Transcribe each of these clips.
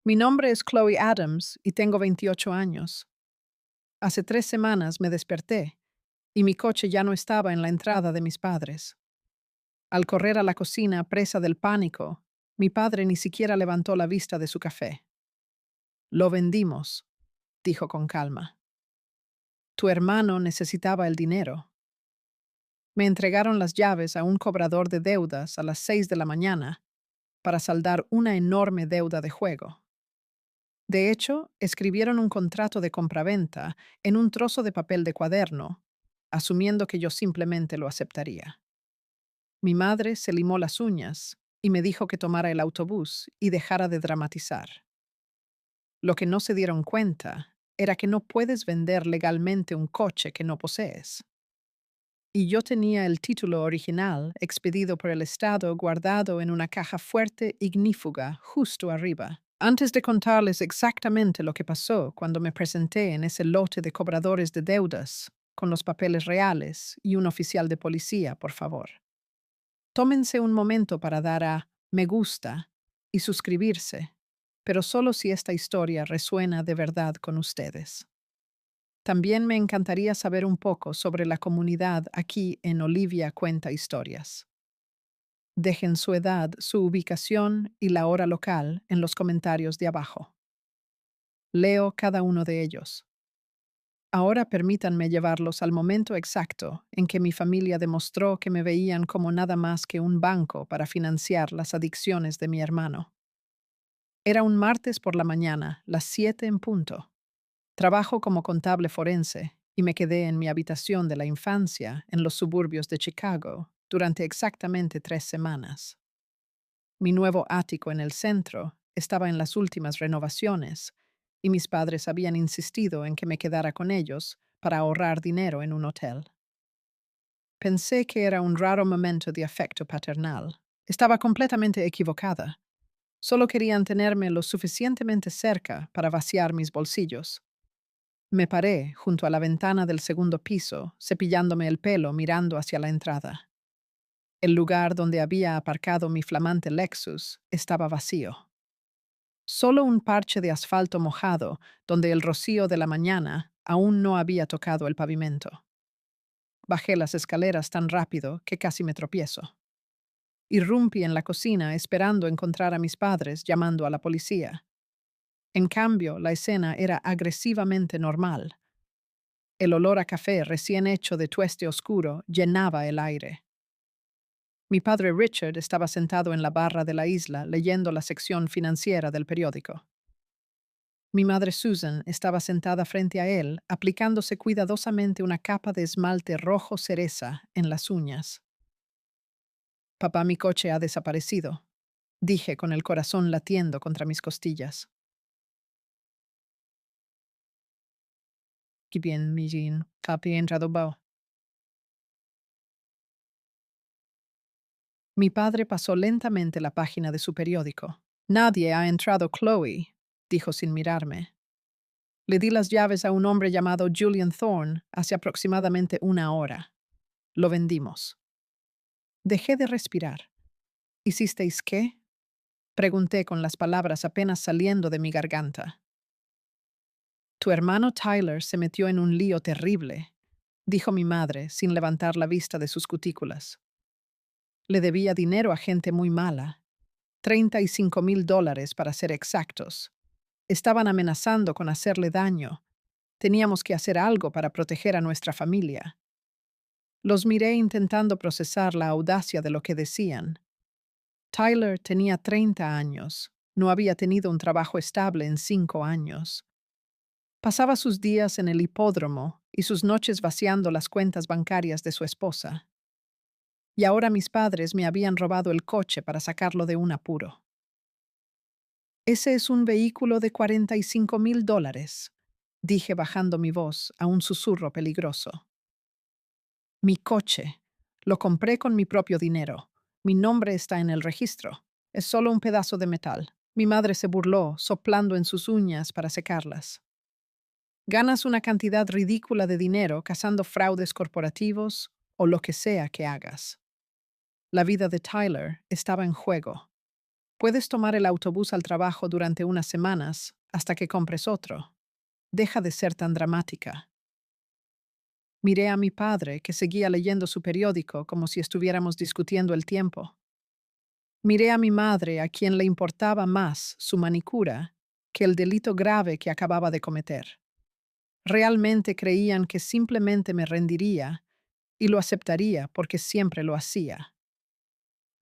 Mi nombre es Chloe Adams y tengo 28 años. Hace 3 semanas me desperté y mi coche ya no estaba en la entrada de mis padres. Al correr a la cocina, presa del pánico, mi padre ni siquiera levantó la vista de su café. Lo vendimos, dijo con calma. Tu hermano necesitaba el dinero. Me entregaron las llaves a un cobrador de deudas a las 6 de la mañana para saldar una enorme deuda de juego. De hecho, escribieron un contrato de compraventa en un trozo de papel de cuaderno, asumiendo que yo simplemente lo aceptaría. Mi madre se limó las uñas y me dijo que tomara el autobús y dejara de dramatizar. Lo que no se dieron cuenta era que no puedes vender legalmente un coche que no posees. Y yo tenía el título original expedido por el Estado guardado en una caja fuerte ignífuga justo arriba. Antes de contarles exactamente lo que pasó cuando me presenté en ese lote de cobradores de deudas, con los papeles reales y un oficial de policía, por favor. Tómense un momento para dar a me gusta y suscribirse, pero solo si esta historia resuena de verdad con ustedes. También me encantaría saber un poco sobre la comunidad aquí en Olivia Cuenta Historias. Dejen su edad, su ubicación y la hora local en los comentarios de abajo. Leo cada uno de ellos. Ahora permítanme llevarlos al momento exacto en que mi familia demostró que me veían como nada más que un banco para financiar las adicciones de mi hermano. Era un martes por la mañana, las 7 en punto. Trabajo como contable forense y me quedé en mi habitación de la infancia en los suburbios de Chicago durante exactamente 3 semanas. Mi nuevo ático en el centro estaba en las últimas renovaciones y mis padres habían insistido en que me quedara con ellos para ahorrar dinero en un hotel. Pensé que era un raro momento de afecto paternal. Estaba completamente equivocada. Solo querían tenerme lo suficientemente cerca para vaciar mis bolsillos. Me paré junto a la ventana del segundo piso, cepillándome el pelo mirando hacia la entrada. El lugar donde había aparcado mi flamante Lexus estaba vacío. Solo un parche de asfalto mojado donde el rocío de la mañana aún no había tocado el pavimento. Bajé las escaleras tan rápido que casi me tropiezo. Irrumpí en la cocina esperando encontrar a mis padres llamando a la policía. En cambio, la escena era agresivamente normal. El olor a café recién hecho de tueste oscuro llenaba el aire. Mi padre Richard estaba sentado en la barra de la isla leyendo la sección financiera del periódico. Mi madre Susan estaba sentada frente a él, aplicándose cuidadosamente una capa de esmalte rojo cereza en las uñas. Papá, mi coche ha desaparecido, dije con el corazón latiendo contra mis costillas. Qué bien, mi Jean, capi entrado bao. Mi padre pasó lentamente la página de su periódico. Nadie ha entrado, Chloe, dijo sin mirarme. Le di las llaves a un hombre llamado Julian Thorne hace aproximadamente 1 hora. Lo vendimos. Dejé de respirar. ¿Hicisteis qué? Pregunté con las palabras apenas saliendo de mi garganta. Tu hermano Tyler se metió en un lío terrible, dijo mi madre sin levantar la vista de sus cutículas. Le debía dinero a gente muy mala. $35,000 para ser exactos. Estaban amenazando con hacerle daño. Teníamos que hacer algo para proteger a nuestra familia. Los miré intentando procesar la audacia de lo que decían. Tyler tenía 30 años. No había tenido un trabajo estable en 5 años. Pasaba sus días en el hipódromo y sus noches vaciando las cuentas bancarias de su esposa. Y ahora mis padres me habían robado el coche para sacarlo de un apuro. Ese es un vehículo de $45,000, dije bajando mi voz a un susurro peligroso. Mi coche. Lo compré con mi propio dinero. Mi nombre está en el registro. Es solo un pedazo de metal. Mi madre se burló, soplando en sus uñas para secarlas. Ganas una cantidad ridícula de dinero cazando fraudes corporativos o lo que sea que hagas. La vida de Tyler estaba en juego. Puedes tomar el autobús al trabajo durante unas semanas hasta que compres otro. Deja de ser tan dramática. Miré a mi padre, que seguía leyendo su periódico como si estuviéramos discutiendo el tiempo. Miré a mi madre, a quien le importaba más su manicura que el delito grave que acababa de cometer. Realmente creían que simplemente me rendiría y lo aceptaría porque siempre lo hacía.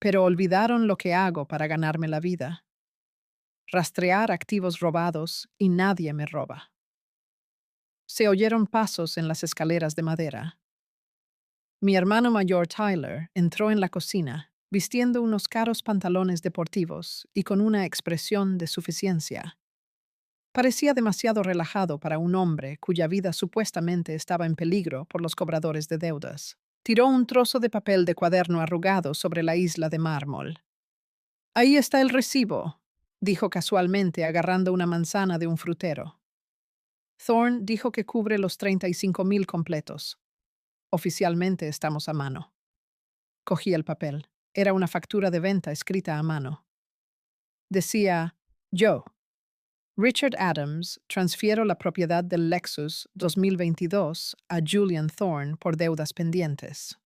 Pero olvidaron lo que hago para ganarme la vida. Rastrear activos robados y nadie me roba. Se oyeron pasos en las escaleras de madera. Mi hermano mayor Tyler entró en la cocina, vistiendo unos caros pantalones deportivos y con una expresión de suficiencia. Parecía demasiado relajado para un hombre cuya vida supuestamente estaba en peligro por los cobradores de deudas. Tiró un trozo de papel de cuaderno arrugado sobre la isla de mármol. Ahí está el recibo, dijo casualmente agarrando una manzana de un frutero. Thorne dijo que cubre los 35,000 completos. Oficialmente estamos a mano. Cogí el papel. Era una factura de venta escrita a mano. Decía, yo, Richard Adams, transfiero la propiedad del Lexus 2022 a Julian Thorne por deudas pendientes.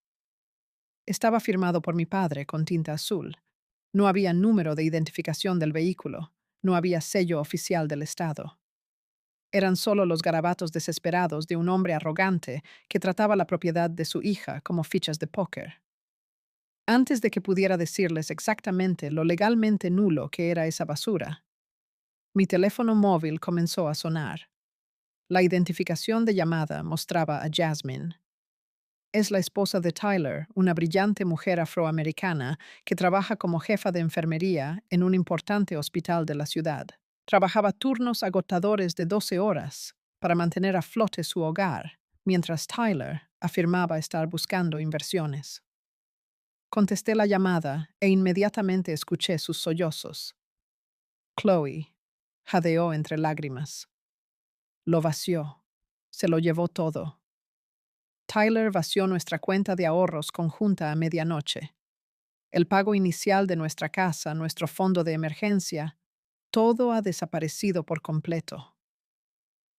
Estaba firmado por mi padre con tinta azul. No había número de identificación del vehículo. No había sello oficial del Estado. Eran solo los garabatos desesperados de un hombre arrogante que trataba la propiedad de su hija como fichas de póker. Antes de que pudiera decirles exactamente lo legalmente nulo que era esa basura, mi teléfono móvil comenzó a sonar. La identificación de llamada mostraba a Jasmine. Es la esposa de Tyler, una brillante mujer afroamericana que trabaja como jefa de enfermería en un importante hospital de la ciudad. Trabajaba turnos agotadores de 12 horas para mantener a flote su hogar, mientras Tyler afirmaba estar buscando inversiones. Contesté la llamada e inmediatamente escuché sus sollozos. Chloe jadeó entre lágrimas. Lo vació. Se lo llevó todo. Tyler vació nuestra cuenta de ahorros conjunta a medianoche. El pago inicial de nuestra casa, nuestro fondo de emergencia, todo ha desaparecido por completo.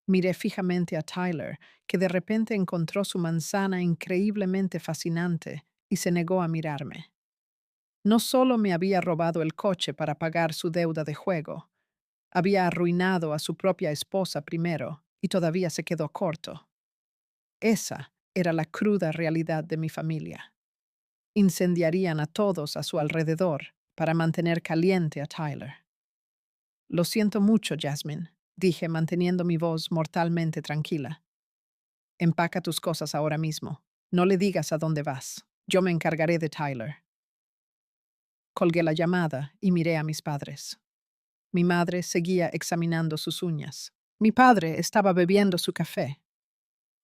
Miré fijamente a Tyler, que de repente encontró su manzana increíblemente fascinante y se negó a mirarme. No solo me había robado el coche para pagar su deuda de juego, había arruinado a su propia esposa primero y todavía se quedó corto. Esa era la cruda realidad de mi familia. Incendiarían a todos a su alrededor para mantener caliente a Tyler. Lo siento mucho, Jasmine, dije manteniendo mi voz mortalmente tranquila. Empaca tus cosas ahora mismo. No le digas a dónde vas. Yo me encargaré de Tyler. Colgué la llamada y miré a mis padres. Mi madre seguía examinando sus uñas. Mi padre estaba bebiendo su café.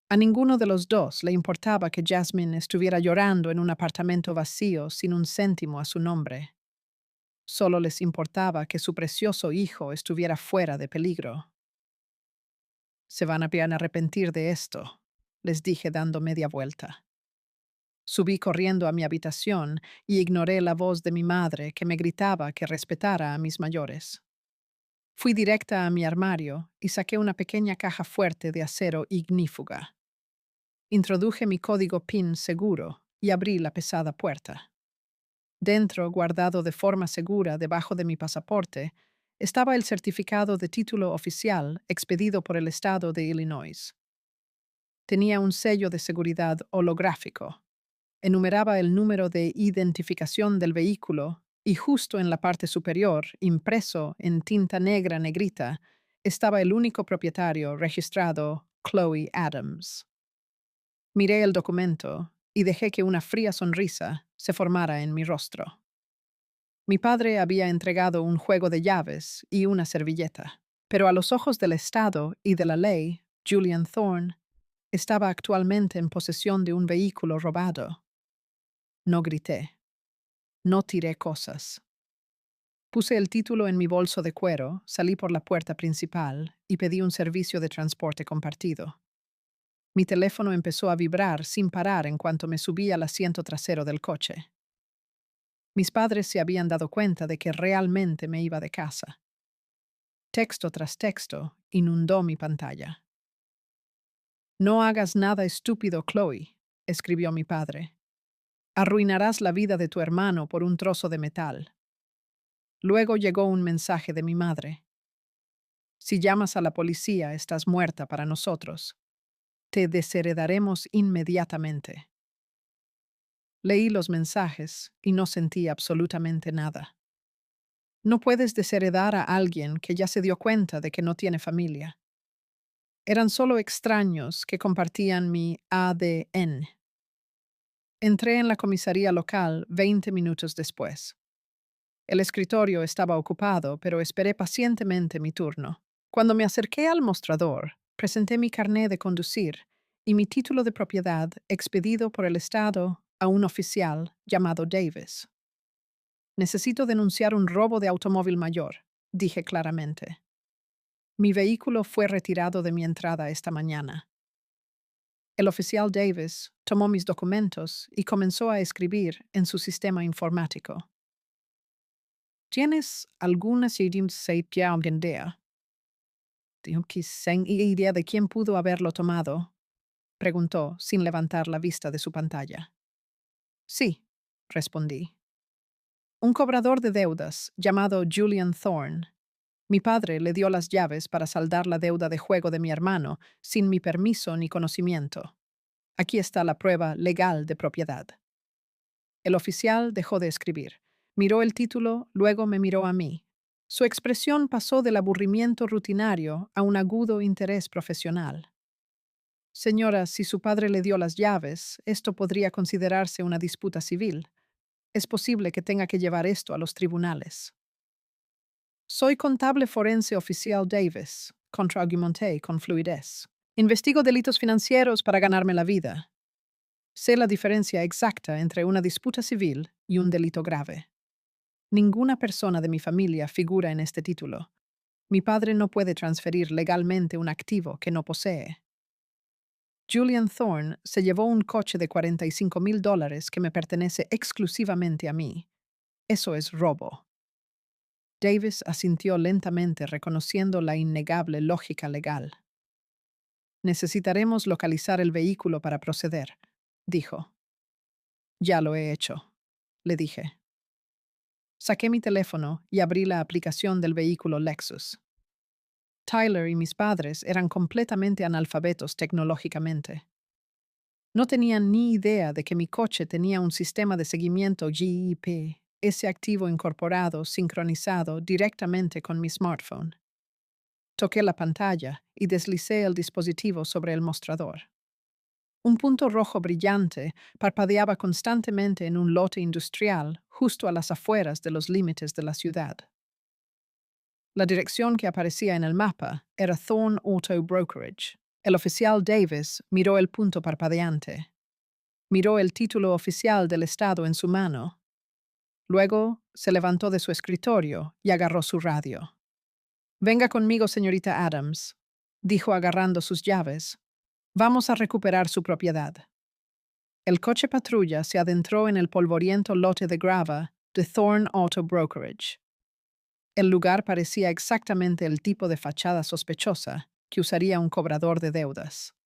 A ninguno de los dos le importaba que Jasmine estuviera llorando en un apartamento vacío sin un céntimo a su nombre. Solo les importaba que su precioso hijo estuviera fuera de peligro. Se van a bien arrepentir de esto, les dije dando media vuelta. Subí corriendo a mi habitación y ignoré la voz de mi madre que me gritaba que respetara a mis mayores. Fui directa a mi armario y saqué una pequeña caja fuerte de acero ignífuga. Introduje mi código PIN seguro y abrí la pesada puerta. Dentro, guardado de forma segura debajo de mi pasaporte, estaba el certificado de título oficial expedido por el estado de Illinois. Tenía un sello de seguridad holográfico. Enumeraba el número de identificación del vehículo y justo en la parte superior, impreso en tinta negra negrita, estaba el único propietario registrado, Chloe Adams. Miré el documento y dejé que una fría sonrisa se formara en mi rostro. Mi padre había entregado un juego de llaves y una servilleta, pero a los ojos del Estado y de la ley, Julian Thorne estaba actualmente en posesión de un vehículo robado. No grité. No tiré cosas. Puse el título en mi bolso de cuero, salí por la puerta principal y pedí un servicio de transporte compartido. Mi teléfono empezó a vibrar sin parar en cuanto me subí al asiento trasero del coche. Mis padres se habían dado cuenta de que realmente me iba de casa. Texto tras texto inundó mi pantalla. No hagas nada estúpido, Chloe, escribió mi padre. Arruinarás la vida de tu hermano por un trozo de metal. Luego llegó un mensaje de mi madre. Si llamas a la policía, estás muerta para nosotros. Te desheredaremos inmediatamente. Leí los mensajes y no sentí absolutamente nada. No puedes desheredar a alguien que ya se dio cuenta de que no tiene familia. Eran solo extraños que compartían mi ADN. Entré en la comisaría local 20 minutos después. El escritorio estaba ocupado, pero esperé pacientemente mi turno. Cuando me acerqué al mostrador, presenté mi carné de conducir y mi título de propiedad expedido por el Estado a un oficial llamado Davis. Necesito denunciar un robo de automóvil mayor, dije claramente. Mi vehículo fue retirado de mi entrada esta mañana. El oficial Davis tomó mis documentos y comenzó a escribir en su sistema informático. ¿Tienes alguna idea? ¿Idea de quién pudo haberlo tomado? Preguntó, sin levantar la vista de su pantalla. Sí, respondí. Un cobrador de deudas, llamado Julian Thorne. Mi padre le dio las llaves para saldar la deuda de juego de mi hermano, sin mi permiso ni conocimiento. Aquí está la prueba legal de propiedad. El oficial dejó de escribir. Miró el título, luego me miró a mí. Su expresión pasó del aburrimiento rutinario a un agudo interés profesional. Señora, si su padre le dio las llaves, esto podría considerarse una disputa civil. Es posible que tenga que llevar esto a los tribunales. Soy contable forense oficial Davis, contraargumenté con fluidez. Investigo delitos financieros para ganarme la vida. Sé la diferencia exacta entre una disputa civil y un delito grave. Ninguna persona de mi familia figura en este título. Mi padre no puede transferir legalmente un activo que no posee. Julian Thorne se llevó un coche de $45,000 que me pertenece exclusivamente a mí. Eso es robo. Davis asintió lentamente, reconociendo la innegable lógica legal. Necesitaremos localizar el vehículo para proceder, dijo. Ya lo he hecho, le dije. Saqué mi teléfono y abrí la aplicación del vehículo Lexus. Tyler y mis padres eran completamente analfabetos tecnológicamente. No tenían ni idea de que mi coche tenía un sistema de seguimiento GEP, ese activo incorporado, sincronizado directamente con mi smartphone. Toqué la pantalla y deslicé el dispositivo sobre el mostrador. Un punto rojo brillante parpadeaba constantemente en un lote industrial justo a las afueras de los límites de la ciudad. La dirección que aparecía en el mapa era Thorne Auto Brokerage. El oficial Davis miró el punto parpadeante. Miró el título oficial del estado en su mano. Luego se levantó de su escritorio y agarró su radio. Venga conmigo, señorita Adams, dijo agarrando sus llaves. Vamos a recuperar su propiedad. El coche patrulla se adentró en el polvoriento lote de grava de Thorne Auto Brokerage. El lugar parecía exactamente el tipo de fachada sospechosa que usaría un cobrador de deudas.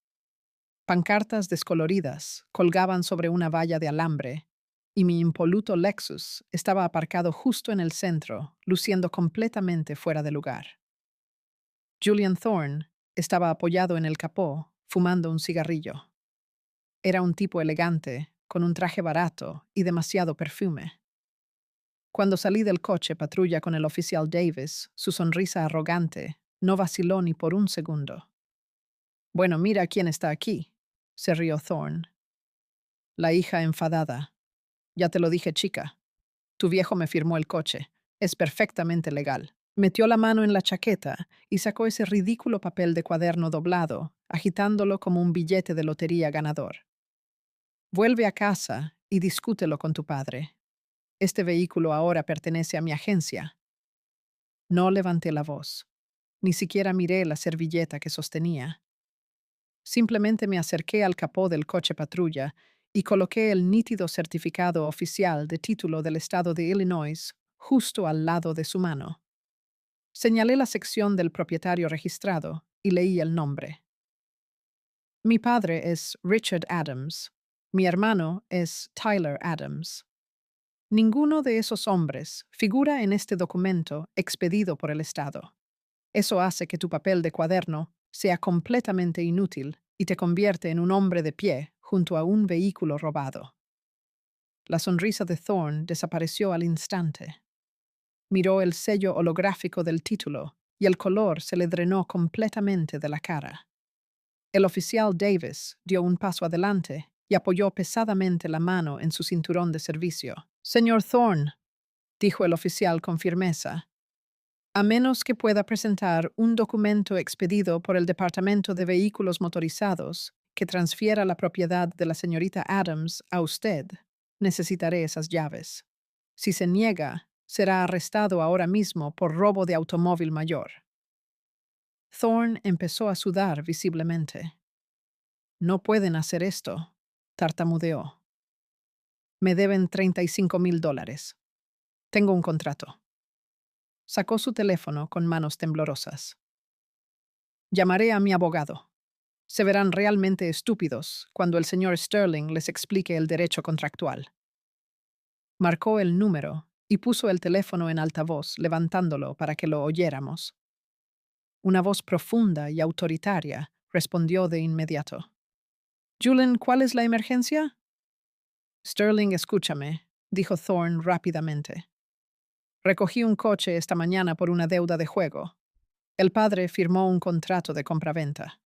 Pancartas descoloridas colgaban sobre una valla de alambre, y mi impoluto Lexus estaba aparcado justo en el centro, luciendo completamente fuera de lugar. Julian Thorne estaba apoyado en el capó, fumando un cigarrillo. Era un tipo elegante, con un traje barato y demasiado perfume. Cuando salí del coche patrulla con el oficial Davis, su sonrisa arrogante no vaciló ni por un segundo. Bueno, mira quién está aquí, se rió Thorne. La hija enfadada. Ya te lo dije, chica. Tu viejo me firmó el coche. Es perfectamente legal. Metió la mano en la chaqueta y sacó ese ridículo papel de cuaderno doblado, agitándolo como un billete de lotería ganador. Vuelve a casa y discútelo con tu padre. Este vehículo ahora pertenece a mi agencia. No levanté la voz. Ni siquiera miré la servilleta que sostenía. Simplemente me acerqué al capó del coche patrulla y coloqué el nítido certificado oficial de título del estado de Illinois justo al lado de su mano. Señalé la sección del propietario registrado y leí el nombre. Mi padre es Richard Adams. Mi hermano es Tyler Adams. Ninguno de esos hombres figura en este documento expedido por el Estado. Eso hace que tu papel de cuaderno sea completamente inútil y te convierte en un hombre de pie junto a un vehículo robado. La sonrisa de Thorne desapareció al instante. Miró el sello holográfico del título y el color se le drenó completamente de la cara. El oficial Davis dio un paso adelante y apoyó pesadamente la mano en su cinturón de servicio. Señor Thorne, dijo el oficial con firmeza, a menos que pueda presentar un documento expedido por el Departamento de Vehículos Motorizados que transfiera la propiedad de la señorita Adams a usted, necesitaré esas llaves. Si se niega, será arrestado ahora mismo por robo de automóvil mayor. Thorne empezó a sudar visiblemente. No pueden hacer esto, tartamudeó. Me deben $35,000. Tengo un contrato. Sacó su teléfono con manos temblorosas. Llamaré a mi abogado. Se verán realmente estúpidos cuando el señor Sterling les explique el derecho contractual. Marcó el número y puso el teléfono en altavoz, levantándolo para que lo oyéramos. Una voz profunda y autoritaria respondió de inmediato. Julian, ¿cuál es la emergencia? Sterling, escúchame, dijo Thorne rápidamente. Recogí un coche esta mañana por una deuda de juego. El padre firmó un contrato de compraventa.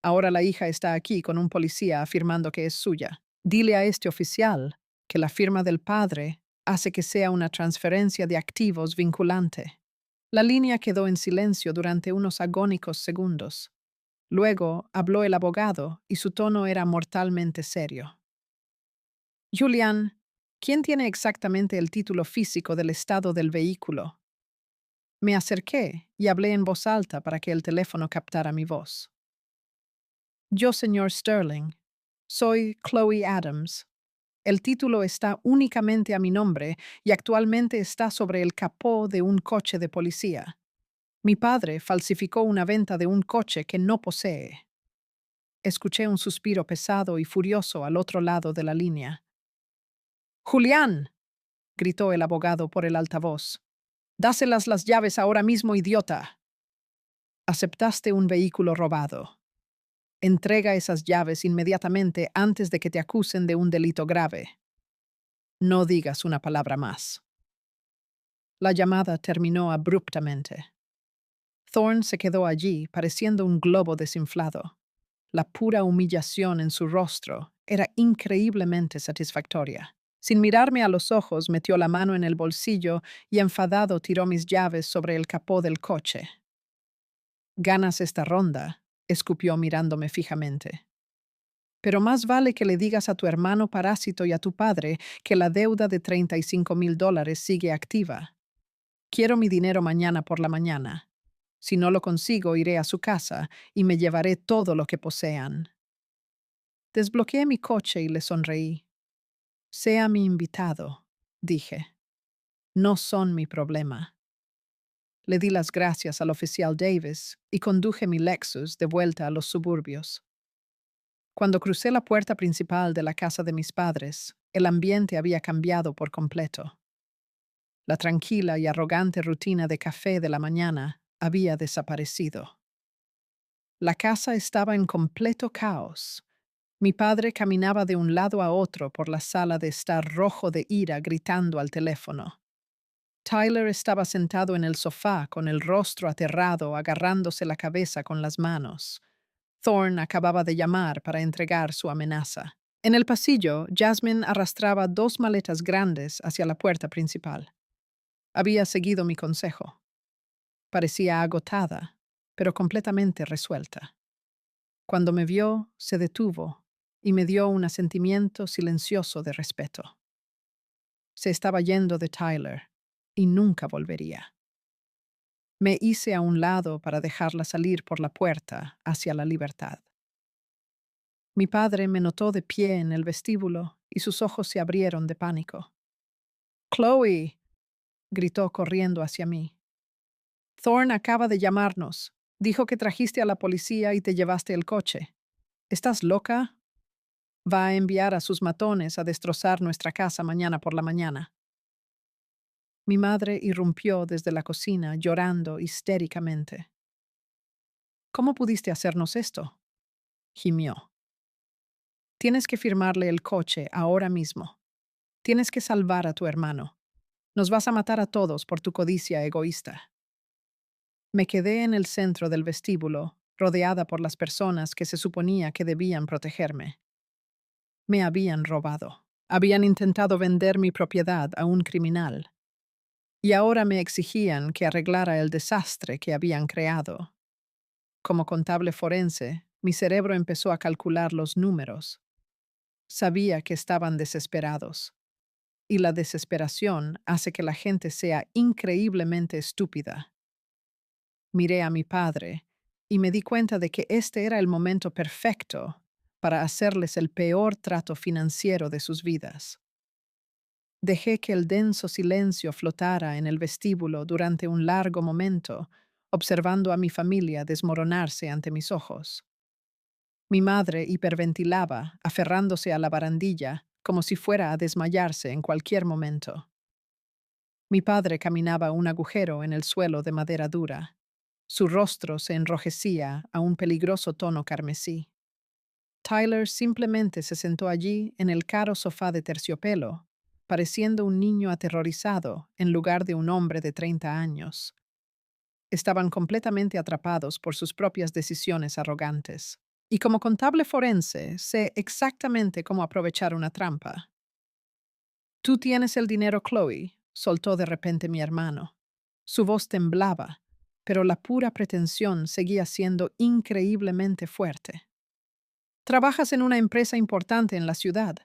Ahora la hija está aquí con un policía afirmando que es suya. Dile a este oficial que la firma del padre hace que sea una transferencia de activos vinculante. La línea quedó en silencio durante unos agónicos segundos. Luego habló el abogado y su tono era mortalmente serio. Julian, ¿quién tiene exactamente el título físico del estado del vehículo? Me acerqué y hablé en voz alta para que el teléfono captara mi voz. Yo, señor Sterling, soy Chloe Adams. El título está únicamente a mi nombre y actualmente está sobre el capó de un coche de policía. Mi padre falsificó una venta de un coche que no posee. Escuché un suspiro pesado y furioso al otro lado de la línea. ¡Julián!, gritó el abogado por el altavoz. «Dáselas las llaves ahora mismo, idiota». Aceptaste un vehículo robado. Entrega esas llaves inmediatamente antes de que te acusen de un delito grave. No digas una palabra más. La llamada terminó abruptamente. Thorne se quedó allí, pareciendo un globo desinflado. La pura humillación en su rostro era increíblemente satisfactoria. Sin mirarme a los ojos, metió la mano en el bolsillo y enfadado tiró mis llaves sobre el capó del coche. «Ganas esta ronda», escupió mirándome fijamente. «Pero más vale que le digas a tu hermano parásito y a tu padre que la deuda de $35,000 sigue activa. Quiero mi dinero mañana por la mañana. Si no lo consigo, iré a su casa y me llevaré todo lo que posean». Desbloqueé mi coche y le sonreí. «Sea mi invitado», dije. «No son mi problema». Le di las gracias al oficial Davis y conduje mi Lexus de vuelta a los suburbios. Cuando crucé la puerta principal de la casa de mis padres, el ambiente había cambiado por completo. La tranquila y arrogante rutina de café de la mañana había desaparecido. La casa estaba en completo caos. Mi padre caminaba de un lado a otro por la sala de estar rojo de ira gritando al teléfono. Tyler estaba sentado en el sofá con el rostro aterrado agarrándose la cabeza con las manos. Thorne acababa de llamar para entregar su amenaza. En el pasillo, Jasmine arrastraba 2 maletas grandes hacia la puerta principal. Había seguido mi consejo. Parecía agotada, pero completamente resuelta. Cuando me vio, se detuvo y me dio un asentimiento silencioso de respeto. Se estaba yendo de Tyler y nunca volvería. Me hice a un lado para dejarla salir por la puerta hacia la libertad. Mi padre me notó de pie en el vestíbulo y sus ojos se abrieron de pánico. Chloe, gritó corriendo hacia mí. Thorne acaba de llamarnos. Dijo que trajiste a la policía y te llevaste el coche. ¿Estás loca? Va a enviar a sus matones a destrozar nuestra casa mañana por la mañana. Mi madre irrumpió desde la cocina llorando histéricamente. ¿Cómo pudiste hacernos esto? Gimió. Tienes que firmarle el coche ahora mismo. Tienes que salvar a tu hermano. Nos vas a matar a todos por tu codicia egoísta. Me quedé en el centro del vestíbulo, rodeada por las personas que se suponía que debían protegerme. Me habían robado. Habían intentado vender mi propiedad a un criminal. Y ahora me exigían que arreglara el desastre que habían creado. Como contable forense, mi cerebro empezó a calcular los números. Sabía que estaban desesperados. Y la desesperación hace que la gente sea increíblemente estúpida. Miré a mi padre y me di cuenta de que este era el momento perfecto para hacerles el peor trato financiero de sus vidas. Dejé que el denso silencio flotara en el vestíbulo durante un largo momento, observando a mi familia desmoronarse ante mis ojos. Mi madre hiperventilaba, aferrándose a la barandilla, como si fuera a desmayarse en cualquier momento. Mi padre caminaba un agujero en el suelo de madera dura. Su rostro se enrojecía a un peligroso tono carmesí. Tyler simplemente se sentó allí en el caro sofá de terciopelo, pareciendo un niño aterrorizado en lugar de un hombre de 30 años. Estaban completamente atrapados por sus propias decisiones arrogantes. Y como contable forense, sé exactamente cómo aprovechar una trampa. Tú tienes el dinero, Chloe, soltó de repente mi hermano. Su voz temblaba, pero la pura pretensión seguía siendo increíblemente fuerte. Trabajas en una empresa importante en la ciudad.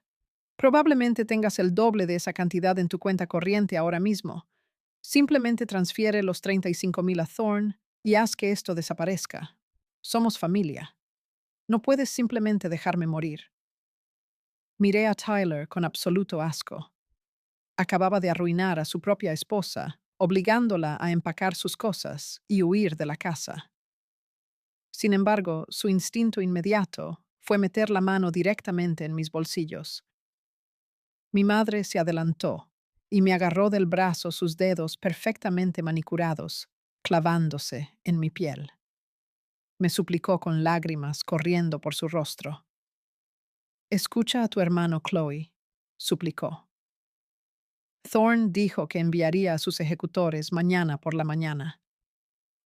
Probablemente tengas el doble de esa cantidad en tu cuenta corriente ahora mismo. Simplemente transfiere los 35,000 a Thorne y haz que esto desaparezca. Somos familia. No puedes simplemente dejarme morir. Miré a Tyler con absoluto asco. Acababa de arruinar a su propia esposa, obligándola a empacar sus cosas y huir de la casa. Sin embargo, su instinto inmediato fue meter la mano directamente en mis bolsillos. Mi madre se adelantó y me agarró del brazo sus dedos perfectamente manicurados, clavándose en mi piel. Me suplicó con lágrimas corriendo por su rostro. Escucha a tu hermano, Chloe, suplicó. Thorne dijo que enviaría a sus ejecutores mañana por la mañana.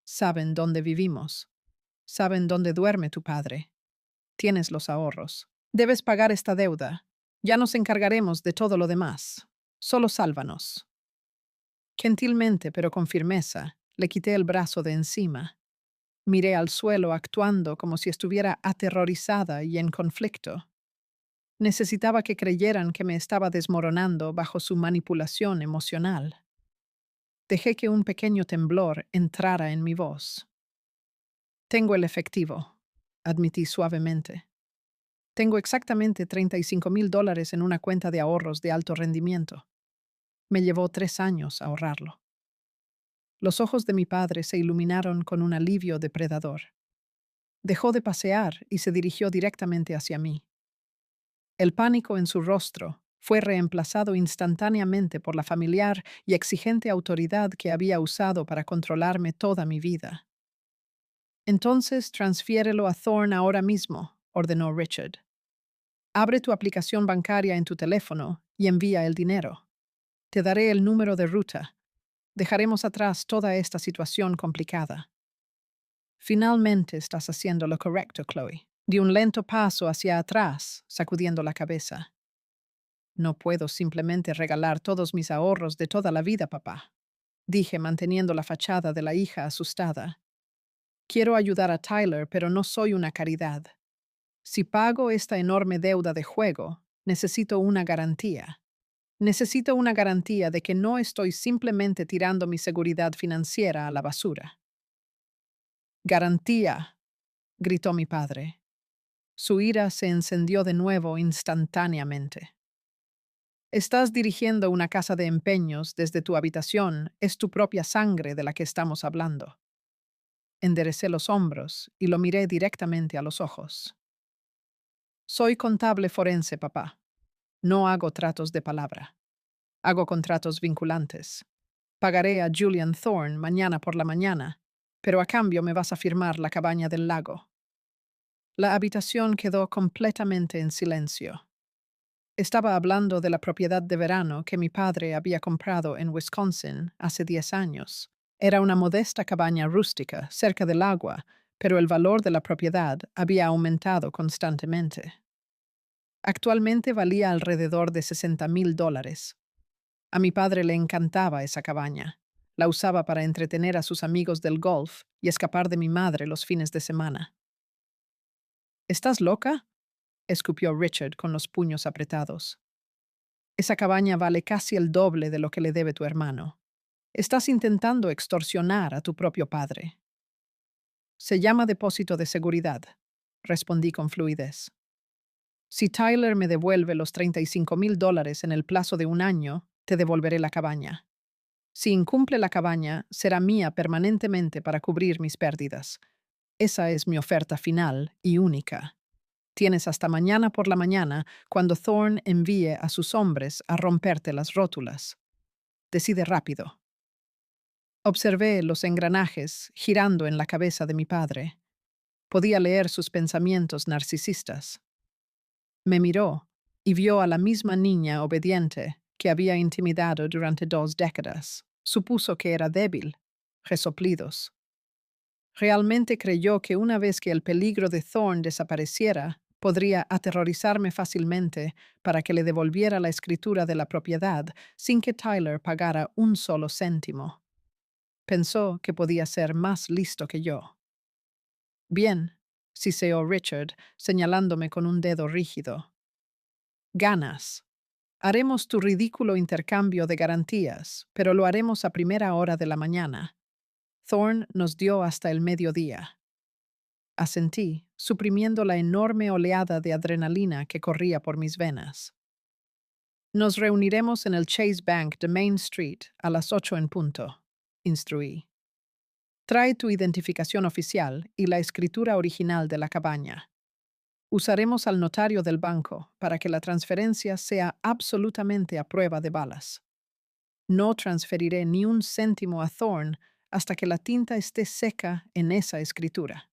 Saben dónde vivimos. Saben dónde duerme tu padre. Tienes los ahorros. Debes pagar esta deuda. Ya nos encargaremos de todo lo demás. Solo sálvanos. Gentilmente, pero con firmeza, le quité el brazo de encima. Miré al suelo actuando como si estuviera aterrorizada y en conflicto. Necesitaba que creyeran que me estaba desmoronando bajo su manipulación emocional. Dejé que un pequeño temblor entrara en mi voz. Tengo el efectivo, admití suavemente. Tengo exactamente $35,000 en una cuenta de ahorros de alto rendimiento. Me llevó 3 años ahorrarlo. Los ojos de mi padre se iluminaron con un alivio depredador. Dejó de pasear y se dirigió directamente hacia mí. El pánico en su rostro fue reemplazado instantáneamente por la familiar y exigente autoridad que había usado para controlarme toda mi vida. Entonces transfiérelo a Thorne ahora mismo, ordenó Richard. Abre tu aplicación bancaria en tu teléfono y envía el dinero. Te daré el número de ruta. Dejaremos atrás toda esta situación complicada. Finalmente estás haciendo lo correcto, Chloe. Di un lento paso hacia atrás, sacudiendo la cabeza. No puedo simplemente regalar todos mis ahorros de toda la vida, papá, dije manteniendo la fachada de la hija asustada. Quiero ayudar a Tyler, pero no soy una caridad. Si pago esta enorme deuda de juego, necesito una garantía. Necesito una garantía de que no estoy simplemente tirando mi seguridad financiera a la basura. Garantía, gritó mi padre. Su ira se encendió de nuevo instantáneamente. Estás dirigiendo una casa de empeños desde tu habitación, es tu propia sangre de la que estamos hablando. Enderecé los hombros y lo miré directamente a los ojos. Soy contable forense, papá. No hago tratos de palabra. Hago contratos vinculantes. Pagaré a Julian Thorne mañana por la mañana, pero a cambio me vas a firmar la cabaña del lago. La habitación quedó completamente en silencio. Estaba hablando de la propiedad de verano que mi padre había comprado en Wisconsin hace 10 años. Era una modesta cabaña rústica cerca del agua, pero el valor de la propiedad había aumentado constantemente. Actualmente valía alrededor de $60,000. A mi padre le encantaba esa cabaña. La usaba para entretener a sus amigos del golf y escapar de mi madre los fines de semana. ¿Estás loca?, escupió Richard con los puños apretados. Esa cabaña vale casi el doble de lo que le debe tu hermano. Estás intentando extorsionar a tu propio padre. Se llama depósito de seguridad, respondí con fluidez. Si Tyler me devuelve los $35,000 en el plazo de 1 año, te devolveré la cabaña. Si incumple la cabaña, será mía permanentemente para cubrir mis pérdidas. Esa es mi oferta final y única. Tienes hasta mañana por la mañana, cuando Thorne envíe a sus hombres a romperte las rótulas. Decide rápido. Observé los engranajes girando en la cabeza de mi padre. Podía leer sus pensamientos narcisistas. Me miró y vio a la misma niña obediente que había intimidado durante 2 décadas. Supuso que era débil. Resoplidos. Realmente creyó que una vez que el peligro de Thorne desapareciera, podría aterrorizarme fácilmente para que le devolviera la escritura de la propiedad sin que Tyler pagara un solo céntimo. Pensó que podía ser más listo que yo. Bien, siseó Richard, señalándome con un dedo rígido. Ganas. Haremos tu ridículo intercambio de garantías, pero lo haremos a primera hora de la mañana. Thorne nos dio hasta el mediodía. Asentí, suprimiendo la enorme oleada de adrenalina que corría por mis venas. Nos reuniremos en el Chase Bank de Main Street a las 8 en punto, instruí. Trae tu identificación oficial y la escritura original de la cabaña. Usaremos al notario del banco para que la transferencia sea absolutamente a prueba de balas. No transferiré ni un céntimo a Thorne hasta que la tinta esté seca en esa escritura.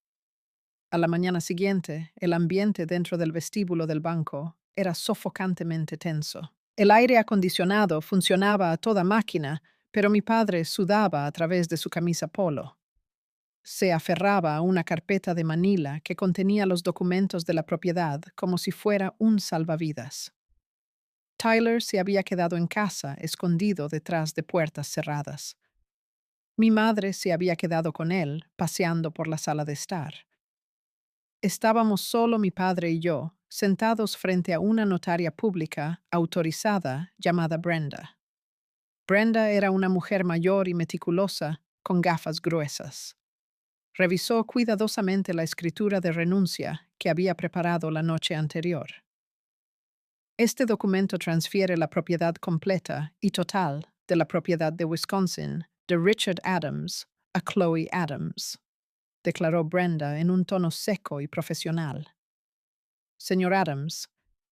A la mañana siguiente, el ambiente dentro del vestíbulo del banco era sofocantemente tenso. El aire acondicionado funcionaba a toda máquina, pero mi padre sudaba a través de su camisa polo. Se aferraba a una carpeta de Manila que contenía los documentos de la propiedad como si fuera un salvavidas. Tyler se había quedado en casa, escondido detrás de puertas cerradas. Mi madre se había quedado con él, paseando por la sala de estar. Estábamos solo mi padre y yo, sentados frente a una notaria pública autorizada llamada Brenda. Brenda era una mujer mayor y meticulosa, con gafas gruesas. Revisó cuidadosamente la escritura de renuncia que había preparado la noche anterior. Este documento transfiere la propiedad completa y total de la propiedad de Wisconsin de Richard Adams a Chloe Adams, declaró Brenda en un tono seco y profesional. Señor Adams,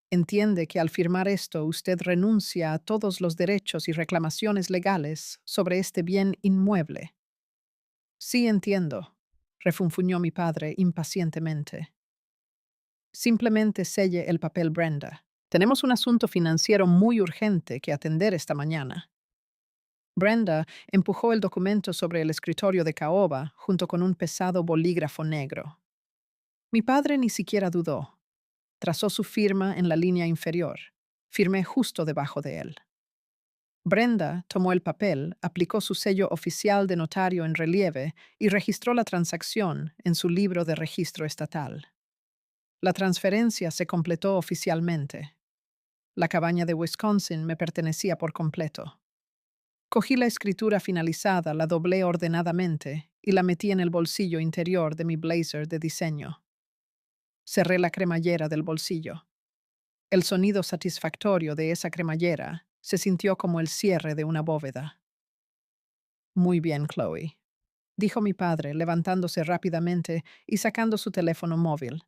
entiende que al firmar esto usted renuncia a todos los derechos y reclamaciones legales sobre este bien inmueble. Sí, entiendo, refunfuñó mi padre impacientemente. Simplemente selle el papel, Brenda. Tenemos un asunto financiero muy urgente que atender esta mañana. Brenda empujó el documento sobre el escritorio de caoba junto con un pesado bolígrafo negro. Mi padre ni siquiera dudó. Trazó su firma en la línea inferior. Firmé justo debajo de él. Brenda tomó el papel, aplicó su sello oficial de notario en relieve y registró la transacción en su libro de registro estatal. La transferencia se completó oficialmente. La cabaña de Wisconsin me pertenecía por completo. Cogí la escritura finalizada, la doblé ordenadamente y la metí en el bolsillo interior de mi blazer de diseño. Cerré la cremallera del bolsillo. El sonido satisfactorio de esa cremallera se sintió como el cierre de una bóveda. Muy bien, Chloe, dijo mi padre, levantándose rápidamente y sacando su teléfono móvil.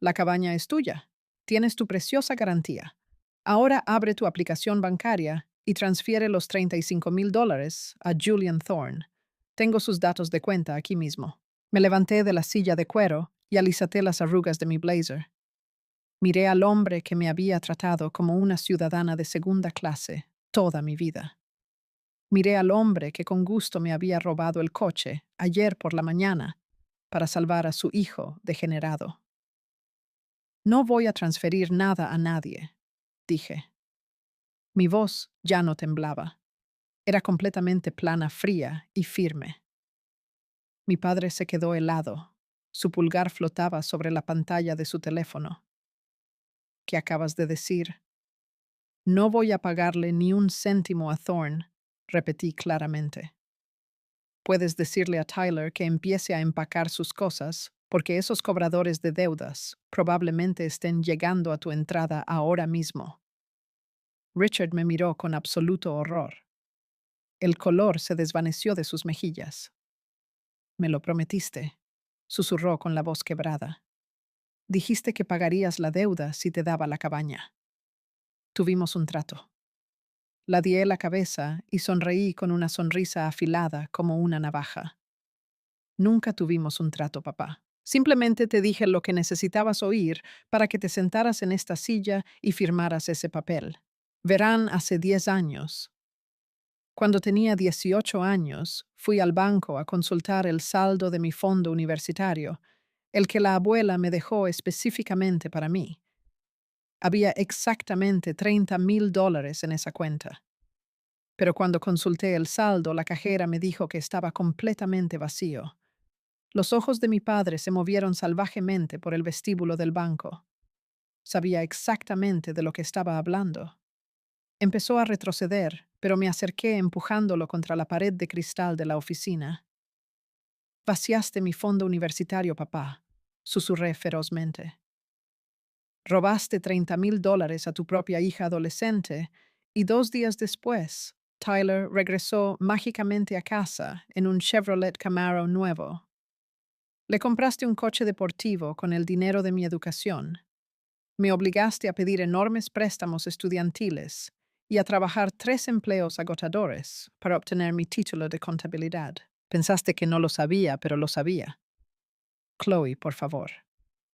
La cabaña es tuya. Tienes tu preciosa garantía. Ahora abre tu aplicación bancaria y transfiere los $35,000 a Julian Thorne. Tengo sus datos de cuenta aquí mismo. Me levanté de la silla de cuero y alisaté las arrugas de mi blazer. Miré al hombre que me había tratado como una ciudadana de segunda clase toda mi vida. Miré al hombre que con gusto me había robado el coche ayer por la mañana para salvar a su hijo degenerado. No voy a transferir nada a nadie, dije. Mi voz ya no temblaba. Era completamente plana, fría y firme. Mi padre se quedó helado. Su pulgar flotaba sobre la pantalla de su teléfono. ¿Qué acabas de decir? No voy a pagarle ni un céntimo a Thorne, repetí claramente. Puedes decirle a Tyler que empiece a empacar sus cosas, porque esos cobradores de deudas probablemente estén llegando a tu entrada ahora mismo. Richard me miró con absoluto horror. El color se desvaneció de sus mejillas. Me lo prometiste, susurró con la voz quebrada. Dijiste que pagarías la deuda si te daba la cabaña. Tuvimos un trato. Ladeé la cabeza y sonreí con una sonrisa afilada como una navaja. Nunca tuvimos un trato, papá. Simplemente te dije lo que necesitabas oír para que te sentaras en esta silla y firmaras ese papel. Verán, hace 10 años. Cuando tenía 18 años, fui al banco a consultar el saldo de mi fondo universitario, el que la abuela me dejó específicamente para mí. Había exactamente $30,000 en esa cuenta. Pero cuando consulté el saldo, la cajera me dijo que estaba completamente vacío. Los ojos de mi padre se movieron salvajemente por el vestíbulo del banco. Sabía exactamente de lo que estaba hablando. Empezó a retroceder, pero me acerqué empujándolo contra la pared de cristal de la oficina. Vaciaste mi fondo universitario, papá, susurré ferozmente. Robaste $30,000 a tu propia hija adolescente y 2 días después, Tyler regresó mágicamente a casa en un Chevrolet Camaro nuevo. Le compraste un coche deportivo con el dinero de mi educación. Me obligaste a pedir enormes préstamos estudiantiles y a trabajar 3 empleos agotadores para obtener mi título de contabilidad. Pensaste que no lo sabía, pero lo sabía. Chloe, por favor,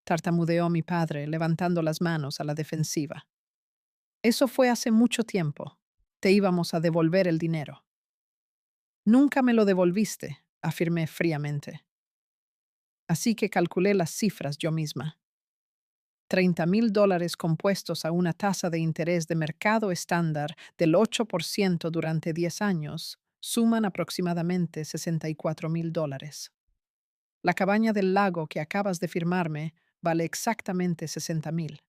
tartamudeó mi padre, levantando las manos a la defensiva. Eso fue hace mucho tiempo. Te íbamos a devolver el dinero. Nunca me lo devolviste, afirmé fríamente. Así que calculé las cifras yo misma. $30,000 compuestos a una tasa de interés de mercado estándar del 8% durante 10 años suman aproximadamente $64,000. La cabaña del lago que acabas de firmarme vale exactamente $60,000.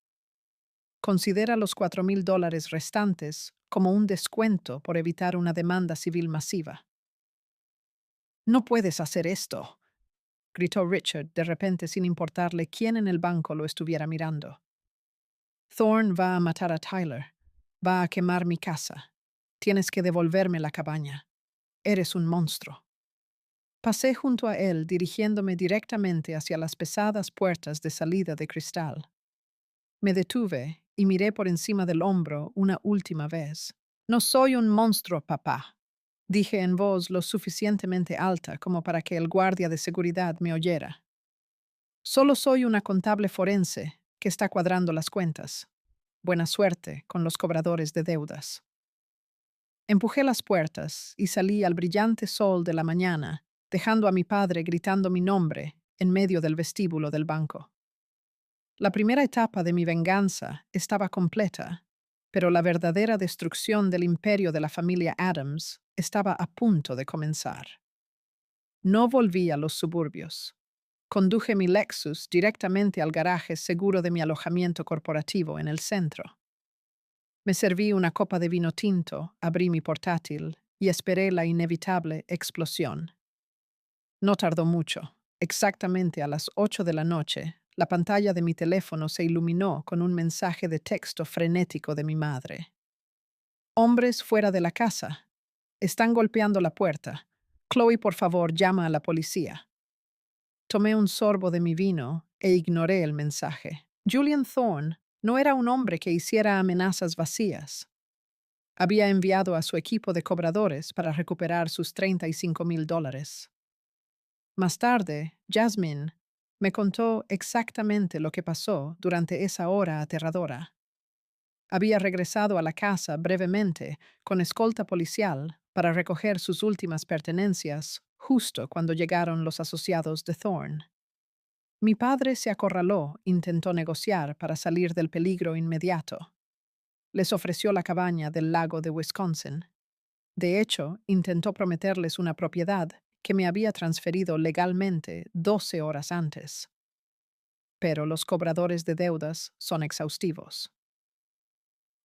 Considera los $4,000 restantes como un descuento por evitar una demanda civil masiva. No puedes hacer esto, gritó Richard de repente sin importarle quién en el banco lo estuviera mirando. Thorne va a matar a Tyler. Va a quemar mi casa. Tienes que devolverme la cabaña. Eres un monstruo. Pasé junto a él, dirigiéndome directamente hacia las pesadas puertas de salida de cristal. Me detuve y miré por encima del hombro una última vez. No soy un monstruo, papá, dije en voz lo suficientemente alta como para que el guardia de seguridad me oyera. Solo soy una contable forense que está cuadrando las cuentas. Buena suerte con los cobradores de deudas. Empujé las puertas y salí al brillante sol de la mañana, dejando a mi padre gritando mi nombre en medio del vestíbulo del banco. La primera etapa de mi venganza estaba completa, pero la verdadera destrucción del imperio de la familia Adams estaba a punto de comenzar. No volví a los suburbios. Conduje mi Lexus directamente al garaje seguro de mi alojamiento corporativo en el centro. Me serví una copa de vino tinto, abrí mi portátil y esperé la inevitable explosión. No tardó mucho. Exactamente a las 8 de la noche, La pantalla de mi teléfono se iluminó con un mensaje de texto frenético de mi madre. Hombres fuera de la casa. Están golpeando la puerta. Chloe, por favor, llama a la policía. Tomé un sorbo de mi vino e ignoré el mensaje. Julian Thorne no era un hombre que hiciera amenazas vacías. Había enviado a su equipo de cobradores para recuperar sus $35,000. Más tarde, Jasmine me contó exactamente lo que pasó durante esa hora aterradora. Había regresado a la casa brevemente con escolta policial para recoger sus últimas pertenencias justo cuando llegaron los asociados de Thorne. Mi padre se acorraló, intentó negociar para salir del peligro inmediato. Les ofreció la cabaña del lago de Wisconsin. De hecho, intentó prometerles una propiedad que me había transferido legalmente 12 horas antes. Pero los cobradores de deudas son exhaustivos.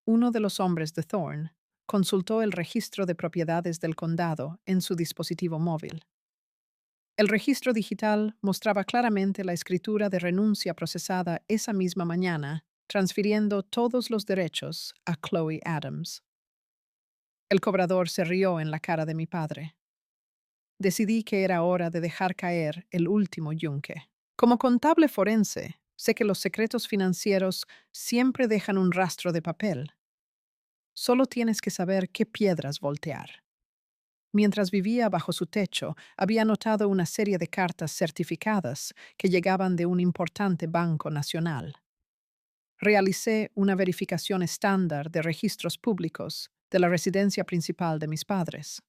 Uno de los hombres de Thorne consultó el registro de propiedades del condado en su dispositivo móvil. El registro digital mostraba claramente la escritura de renuncia procesada esa misma mañana, transfiriendo todos los derechos a Chloe Adams. El cobrador se rió en la cara de mi padre. Decidí que era hora de dejar caer el último yunque. Como contable forense, sé que los secretos financieros siempre dejan un rastro de papel. Solo tienes que saber qué piedras voltear. Mientras vivía bajo su techo, había anotado una serie de cartas certificadas que llegaban de un importante banco nacional. Realicé una verificación estándar de registros públicos de la residencia principal de mis padres.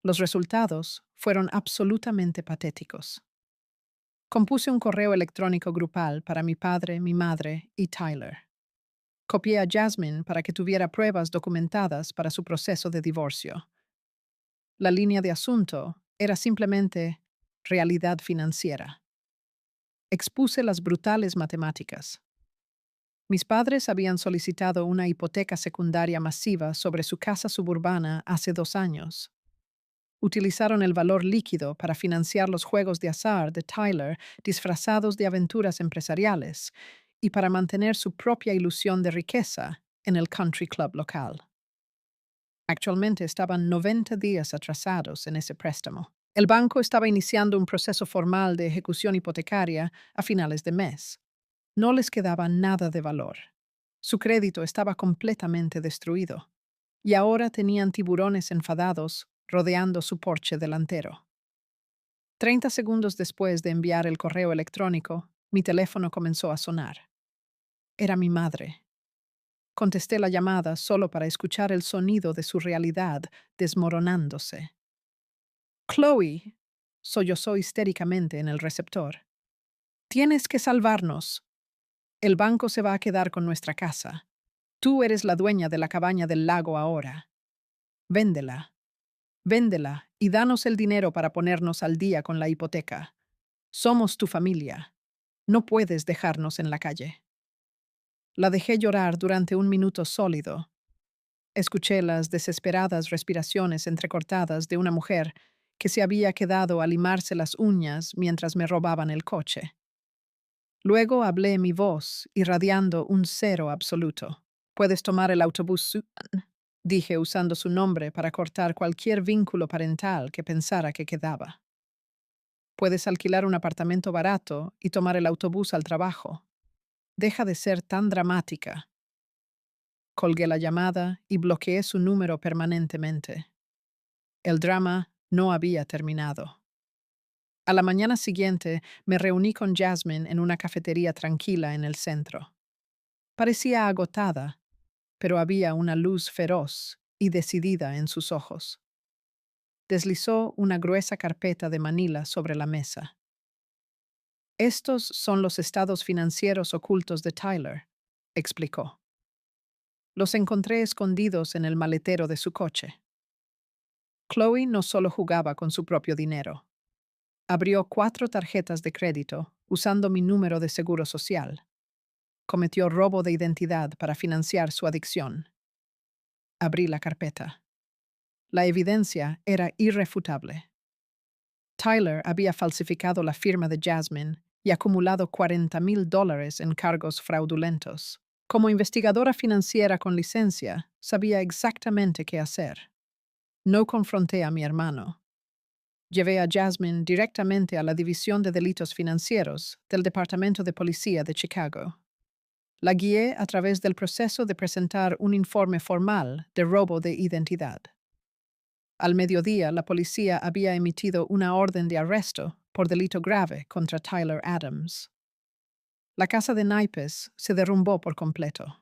Los resultados fueron absolutamente patéticos. Compuse un correo electrónico grupal para mi padre, mi madre y Tyler. Copié a Jasmine para que tuviera pruebas documentadas para su proceso de divorcio. La línea de asunto era simplemente realidad financiera. Expuse las brutales matemáticas. Mis padres habían solicitado una hipoteca secundaria masiva sobre su casa suburbana hace 2 años. Utilizaron el valor líquido para financiar los juegos de azar de Tyler disfrazados de aventuras empresariales y para mantener su propia ilusión de riqueza en el country club local. Actualmente estaban 90 días atrasados en ese préstamo. El banco estaba iniciando un proceso formal de ejecución hipotecaria a finales de mes. No les quedaba nada de valor. Su crédito estaba completamente destruido. Y ahora tenían tiburones enfadados rodeando su porche delantero. 30 segundos después de enviar el correo electrónico, mi teléfono comenzó a sonar. Era mi madre. Contesté la llamada solo para escuchar el sonido de su realidad desmoronándose. Chloe, sollozó histéricamente en el receptor. Tienes que salvarnos. El banco se va a quedar con nuestra casa. Tú eres la dueña de la cabaña del lago ahora. Véndela. Véndela y danos el dinero para ponernos al día con la hipoteca. Somos tu familia. No puedes dejarnos en la calle. La dejé llorar durante 1 minuto sólido. Escuché las desesperadas respiraciones entrecortadas de una mujer que se había quedado a limarse las uñas mientras me robaban el coche. Luego hablé mi voz, irradiando un cero absoluto. Puedes tomar el autobús, Susan, dije usando su nombre para cortar cualquier vínculo parental que pensara que quedaba. Puedes alquilar un apartamento barato y tomar el autobús al trabajo. Deja de ser tan dramática. Colgué la llamada y bloqueé su número permanentemente. El drama no había terminado. A la mañana siguiente me reuní con Jasmine en una cafetería tranquila en el centro. Parecía agotada, pero había una luz feroz y decidida en sus ojos. Deslizó una gruesa carpeta de manila sobre la mesa. Estos son los estados financieros ocultos de Tyler, explicó. Los encontré escondidos en el maletero de su coche. Chloe no solo jugaba con su propio dinero. Abrió 4 tarjetas de crédito usando mi número de seguro social. Cometió robo de identidad para financiar su adicción. Abrí la carpeta. La evidencia era irrefutable. Tyler había falsificado la firma de Jasmine y acumulado $40,000 en cargos fraudulentos. Como investigadora financiera con licencia, sabía exactamente qué hacer. No confronté a mi hermano. Llevé a Jasmine directamente a la División de Delitos Financieros del Departamento de Policía de Chicago. La guié a través del proceso de presentar un informe formal de robo de identidad. Al mediodía, la policía había emitido una orden de arresto por delito grave contra Tyler Adams. La casa de naipes se derrumbó por completo.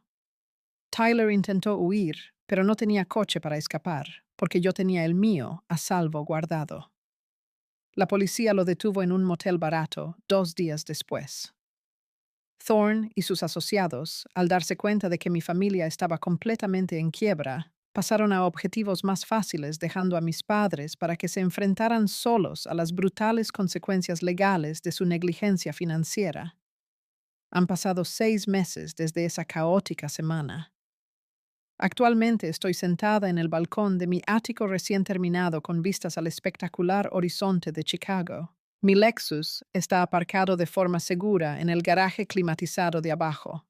Tyler intentó huir, pero no tenía coche para escapar, porque yo tenía el mío a salvo guardado. La policía lo detuvo en un motel barato 2 días después. Thorne y sus asociados, al darse cuenta de que mi familia estaba completamente en quiebra, pasaron a objetivos más fáciles dejando a mis padres para que se enfrentaran solos a las brutales consecuencias legales de su negligencia financiera. Han pasado 6 meses desde esa caótica semana. Actualmente estoy sentada en el balcón de mi ático recién terminado con vistas al espectacular horizonte de Chicago. Mi Lexus está aparcado de forma segura en el garaje climatizado de abajo.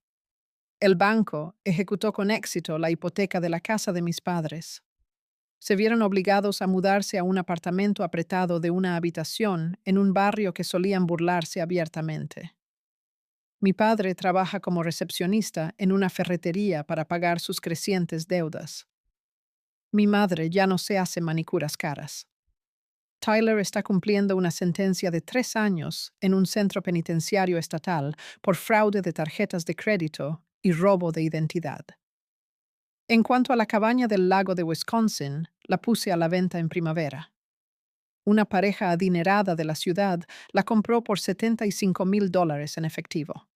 El banco ejecutó con éxito la hipoteca de la casa de mis padres. Se vieron obligados a mudarse a un apartamento apretado de una habitación en un barrio que solían burlarse abiertamente. Mi padre trabaja como recepcionista en una ferretería para pagar sus crecientes deudas. Mi madre ya no se hace manicuras caras. Tyler está cumpliendo una sentencia de 3 años en un centro penitenciario estatal por fraude de tarjetas de crédito y robo de identidad. En cuanto a la cabaña del lago de Wisconsin, la puse a la venta en primavera. Una pareja adinerada de la ciudad la compró por $75,000 en efectivo.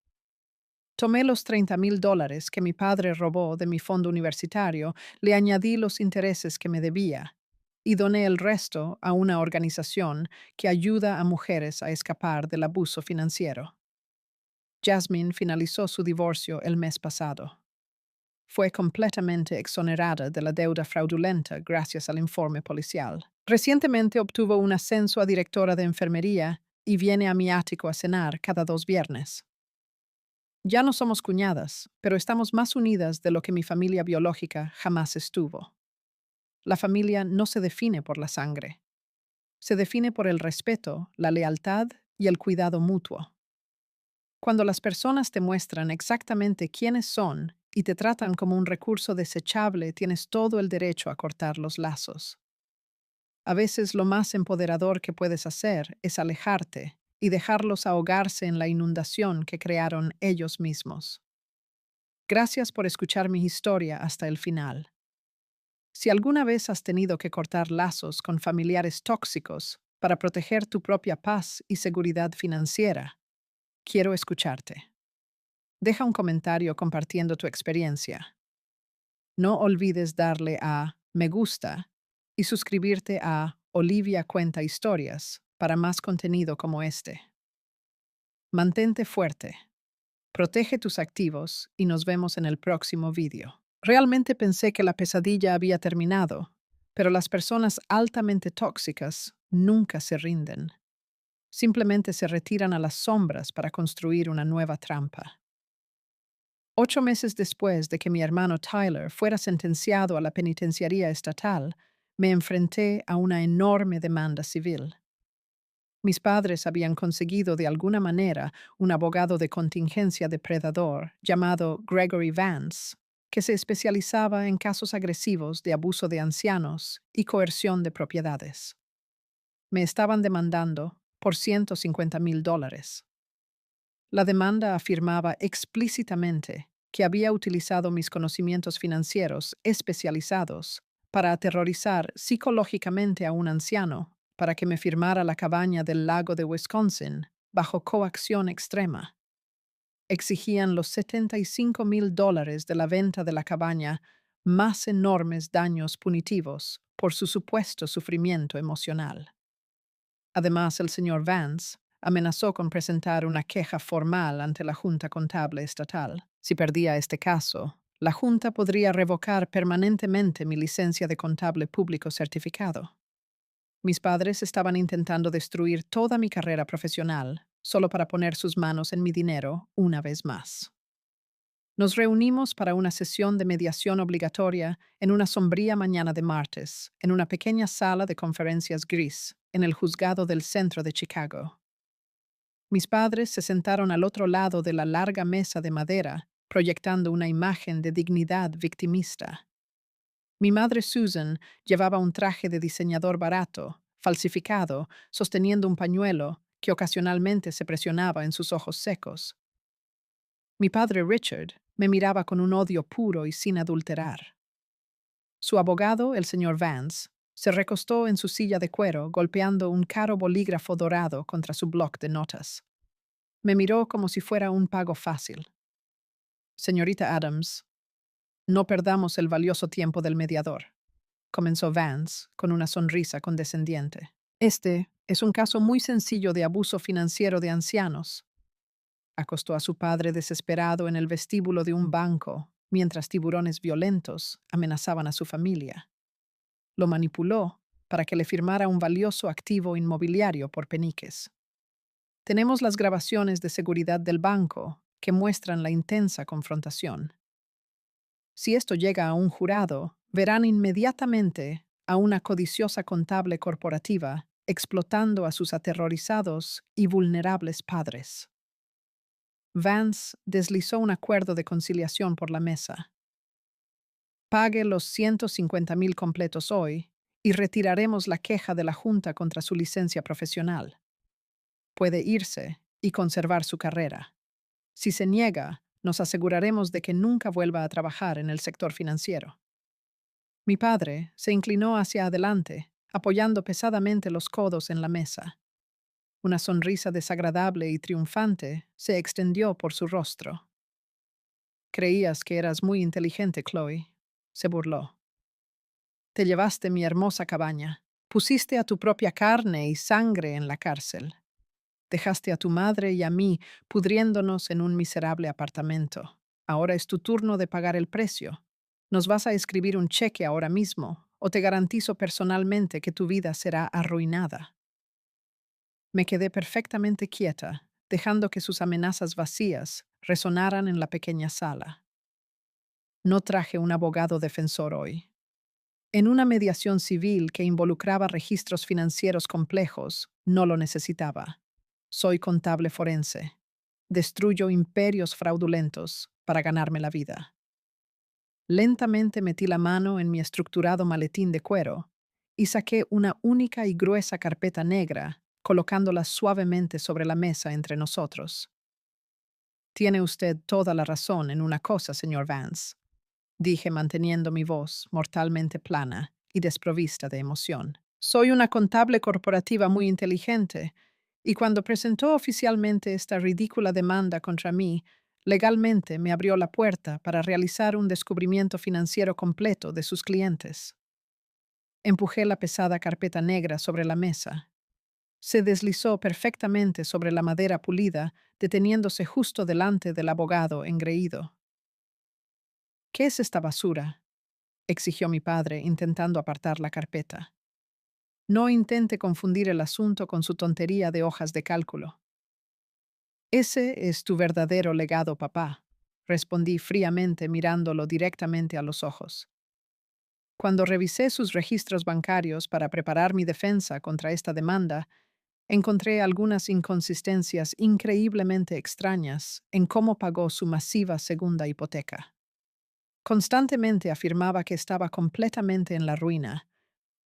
Tomé los $30,000 que mi padre robó de mi fondo universitario, le añadí los intereses que me debía y doné el resto a una organización que ayuda a mujeres a escapar del abuso financiero. Jasmine finalizó su divorcio el mes pasado. Fue completamente exonerada de la deuda fraudulenta gracias al informe policial. Recientemente obtuvo un ascenso a directora de enfermería y viene a mi ático a cenar cada 2 viernes. Ya no somos cuñadas, pero estamos más unidas de lo que mi familia biológica jamás estuvo. La familia no se define por la sangre. Se define por el respeto, la lealtad y el cuidado mutuo. Cuando las personas te muestran exactamente quiénes son y te tratan como un recurso desechable, tienes todo el derecho a cortar los lazos. A veces lo más empoderador que puedes hacer es alejarte y dejarlos ahogarse en la inundación que crearon ellos mismos. Gracias por escuchar mi historia hasta el final. Si alguna vez has tenido que cortar lazos con familiares tóxicos para proteger tu propia paz y seguridad financiera, quiero escucharte. Deja un comentario compartiendo tu experiencia. No olvides darle a me gusta y suscribirte a Olivia Cuenta Historias para más contenido como este. Mantente fuerte. Protege tus activos y nos vemos en el próximo vídeo. Realmente pensé que la pesadilla había terminado, pero las personas altamente tóxicas nunca se rinden. Simplemente se retiran a las sombras para construir una nueva trampa. 8 meses después de que mi hermano Tyler fuera sentenciado a la penitenciaría estatal, me enfrenté a una enorme demanda civil. Mis padres habían conseguido de alguna manera un abogado de contingencia depredador llamado Gregory Vance, que se especializaba en casos agresivos de abuso de ancianos y coerción de propiedades. Me estaban demandando por $150,000. La demanda afirmaba explícitamente que había utilizado mis conocimientos financieros especializados para aterrorizar psicológicamente a un anciano para que me firmara la cabaña del lago de Wisconsin bajo coacción extrema. Exigían los $75,000 de la venta de la cabaña más enormes daños punitivos por su supuesto sufrimiento emocional. Además, el señor Vance amenazó con presentar una queja formal ante la Junta Contable Estatal. Si perdía este caso, la Junta podría revocar permanentemente mi licencia de contable público certificado. Mis padres estaban intentando destruir toda mi carrera profesional solo para poner sus manos en mi dinero una vez más. Nos reunimos para una sesión de mediación obligatoria en una sombría mañana de martes, en una pequeña sala de conferencias gris, en el juzgado del centro de Chicago. Mis padres se sentaron al otro lado de la larga mesa de madera, proyectando una imagen de dignidad victimista. Mi madre Susan llevaba un traje de diseñador barato, falsificado, sosteniendo un pañuelo que ocasionalmente se presionaba en sus ojos secos. Mi padre Richard me miraba con un odio puro y sin adulterar. Su abogado, el señor Vance, se recostó en su silla de cuero golpeando un caro bolígrafo dorado contra su bloc de notas. Me miró como si fuera un pago fácil. Señorita Adams, no perdamos el valioso tiempo del mediador, comenzó Vance con una sonrisa condescendiente. Este es un caso muy sencillo de abuso financiero de ancianos. Acostó a su padre desesperado en el vestíbulo de un banco, mientras tiburones violentos amenazaban a su familia. Lo manipuló para que le firmara un valioso activo inmobiliario por peniques. Tenemos las grabaciones de seguridad del banco que muestran la intensa confrontación. Si esto llega a un jurado, verán inmediatamente a una codiciosa contable corporativa explotando a sus aterrorizados y vulnerables padres. Vance deslizó un acuerdo de conciliación por la mesa. Pague los 150,000 completos hoy y retiraremos la queja de la Junta contra su licencia profesional. Puede irse y conservar su carrera. Si se niega, nos aseguraremos de que nunca vuelva a trabajar en el sector financiero. Mi padre se inclinó hacia adelante, apoyando pesadamente los codos en la mesa. Una sonrisa desagradable y triunfante se extendió por su rostro. Creías que eras muy inteligente, Chloe, se burló. Te llevaste mi hermosa cabaña, pusiste a tu propia carne y sangre en la cárcel. Dejaste a tu madre y a mí pudriéndonos en un miserable apartamento. Ahora es tu turno de pagar el precio. Nos vas a escribir un cheque ahora mismo, o te garantizo personalmente que tu vida será arruinada. Me quedé perfectamente quieta, dejando que sus amenazas vacías resonaran en la pequeña sala. No traje un abogado defensor hoy. En una mediación civil que involucraba registros financieros complejos, no lo necesitaba. Soy contable forense. Destruyo imperios fraudulentos para ganarme la vida. Lentamente metí la mano en mi estructurado maletín de cuero y saqué una única y gruesa carpeta negra, colocándola suavemente sobre la mesa entre nosotros. Tiene usted toda la razón en una cosa, señor Vance, dije manteniendo mi voz mortalmente plana y desprovista de emoción. Soy una contable corporativa muy inteligente, y cuando presentó oficialmente esta ridícula demanda contra mí, legalmente me abrió la puerta para realizar un descubrimiento financiero completo de sus clientes. Empujé la pesada carpeta negra sobre la mesa. Se deslizó perfectamente sobre la madera pulida, deteniéndose justo delante del abogado engreído. ¿Qué es esta basura?, exigió mi padre, intentando apartar la carpeta. No intente confundir el asunto con su tontería de hojas de cálculo. Ese es tu verdadero legado, papá, respondí fríamente mirándolo directamente a los ojos. Cuando revisé sus registros bancarios para preparar mi defensa contra esta demanda, encontré algunas inconsistencias increíblemente extrañas en cómo pagó su masiva segunda hipoteca. Constantemente afirmaba que estaba completamente en la ruina,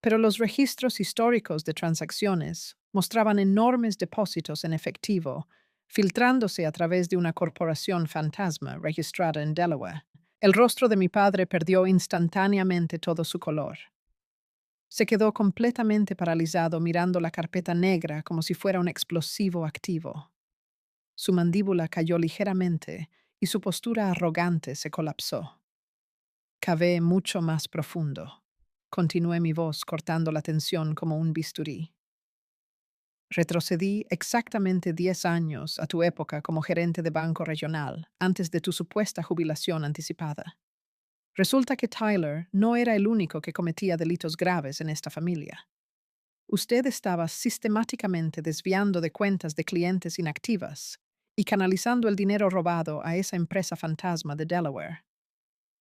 pero los registros históricos de transacciones mostraban enormes depósitos en efectivo, filtrándose a través de una corporación fantasma registrada en Delaware. El rostro de mi padre perdió instantáneamente todo su color. Se quedó completamente paralizado mirando la carpeta negra como si fuera un explosivo activo. Su mandíbula cayó ligeramente y su postura arrogante se colapsó. Cavé mucho más profundo. Continué mi voz cortando la tensión como un bisturí. Retrocedí exactamente 10 años a tu época como gerente de banco regional, antes de tu supuesta jubilación anticipada. Resulta que Tyler no era el único que cometía delitos graves en esta familia. Usted estaba sistemáticamente desviando de cuentas de clientes inactivas y canalizando el dinero robado a esa empresa fantasma de Delaware.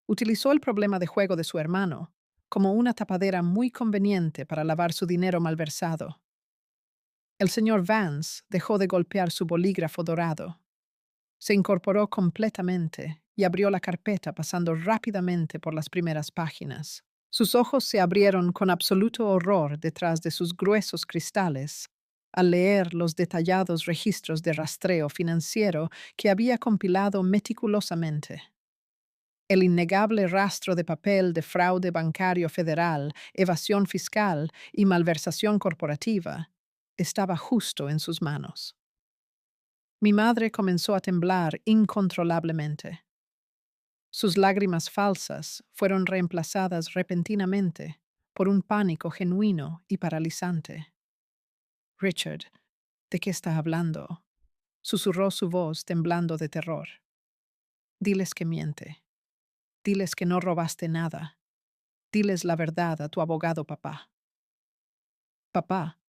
Utilizó el problema de juego de su hermano como una tapadera muy conveniente para lavar su dinero malversado. El señor Vance dejó de golpear su bolígrafo dorado. Se incorporó completamente y abrió la carpeta pasando rápidamente por las primeras páginas. Sus ojos se abrieron con absoluto horror detrás de sus gruesos cristales al leer los detallados registros de rastreo financiero que había compilado meticulosamente. El innegable rastro de papel de fraude bancario federal, evasión fiscal y malversación corporativa estaba justo en sus manos. Mi madre comenzó a temblar incontrolablemente. Sus lágrimas falsas fueron reemplazadas repentinamente por un pánico genuino y paralizante. Richard, ¿de qué está hablando? Susurró su voz temblando de terror. Diles que miente. Diles que no robaste nada. Diles la verdad a tu abogado, papá. Papá,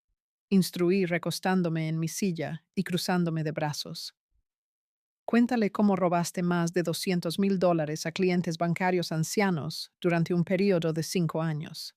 instruí recostándome en mi silla y cruzándome de brazos. Cuéntale cómo robaste más de $200,000 a clientes bancarios ancianos durante un periodo de 5 años.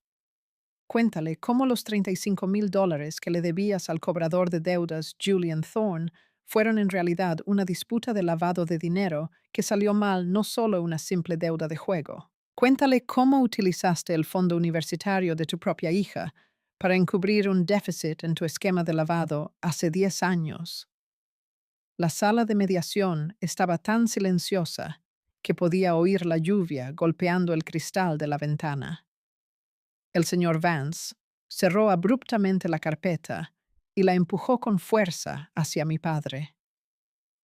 Cuéntale cómo los $35,000 que le debías al cobrador de deudas Julian Thorne fueron en realidad una disputa de lavado de dinero que salió mal no solo una simple deuda de juego. Cuéntale cómo utilizaste el fondo universitario de tu propia hija para encubrir un déficit en tu esquema de lavado hace 10 años. La sala de mediación estaba tan silenciosa que podía oír la lluvia golpeando el cristal de la ventana. El señor Vance cerró abruptamente la carpeta y la empujó con fuerza hacia mi padre.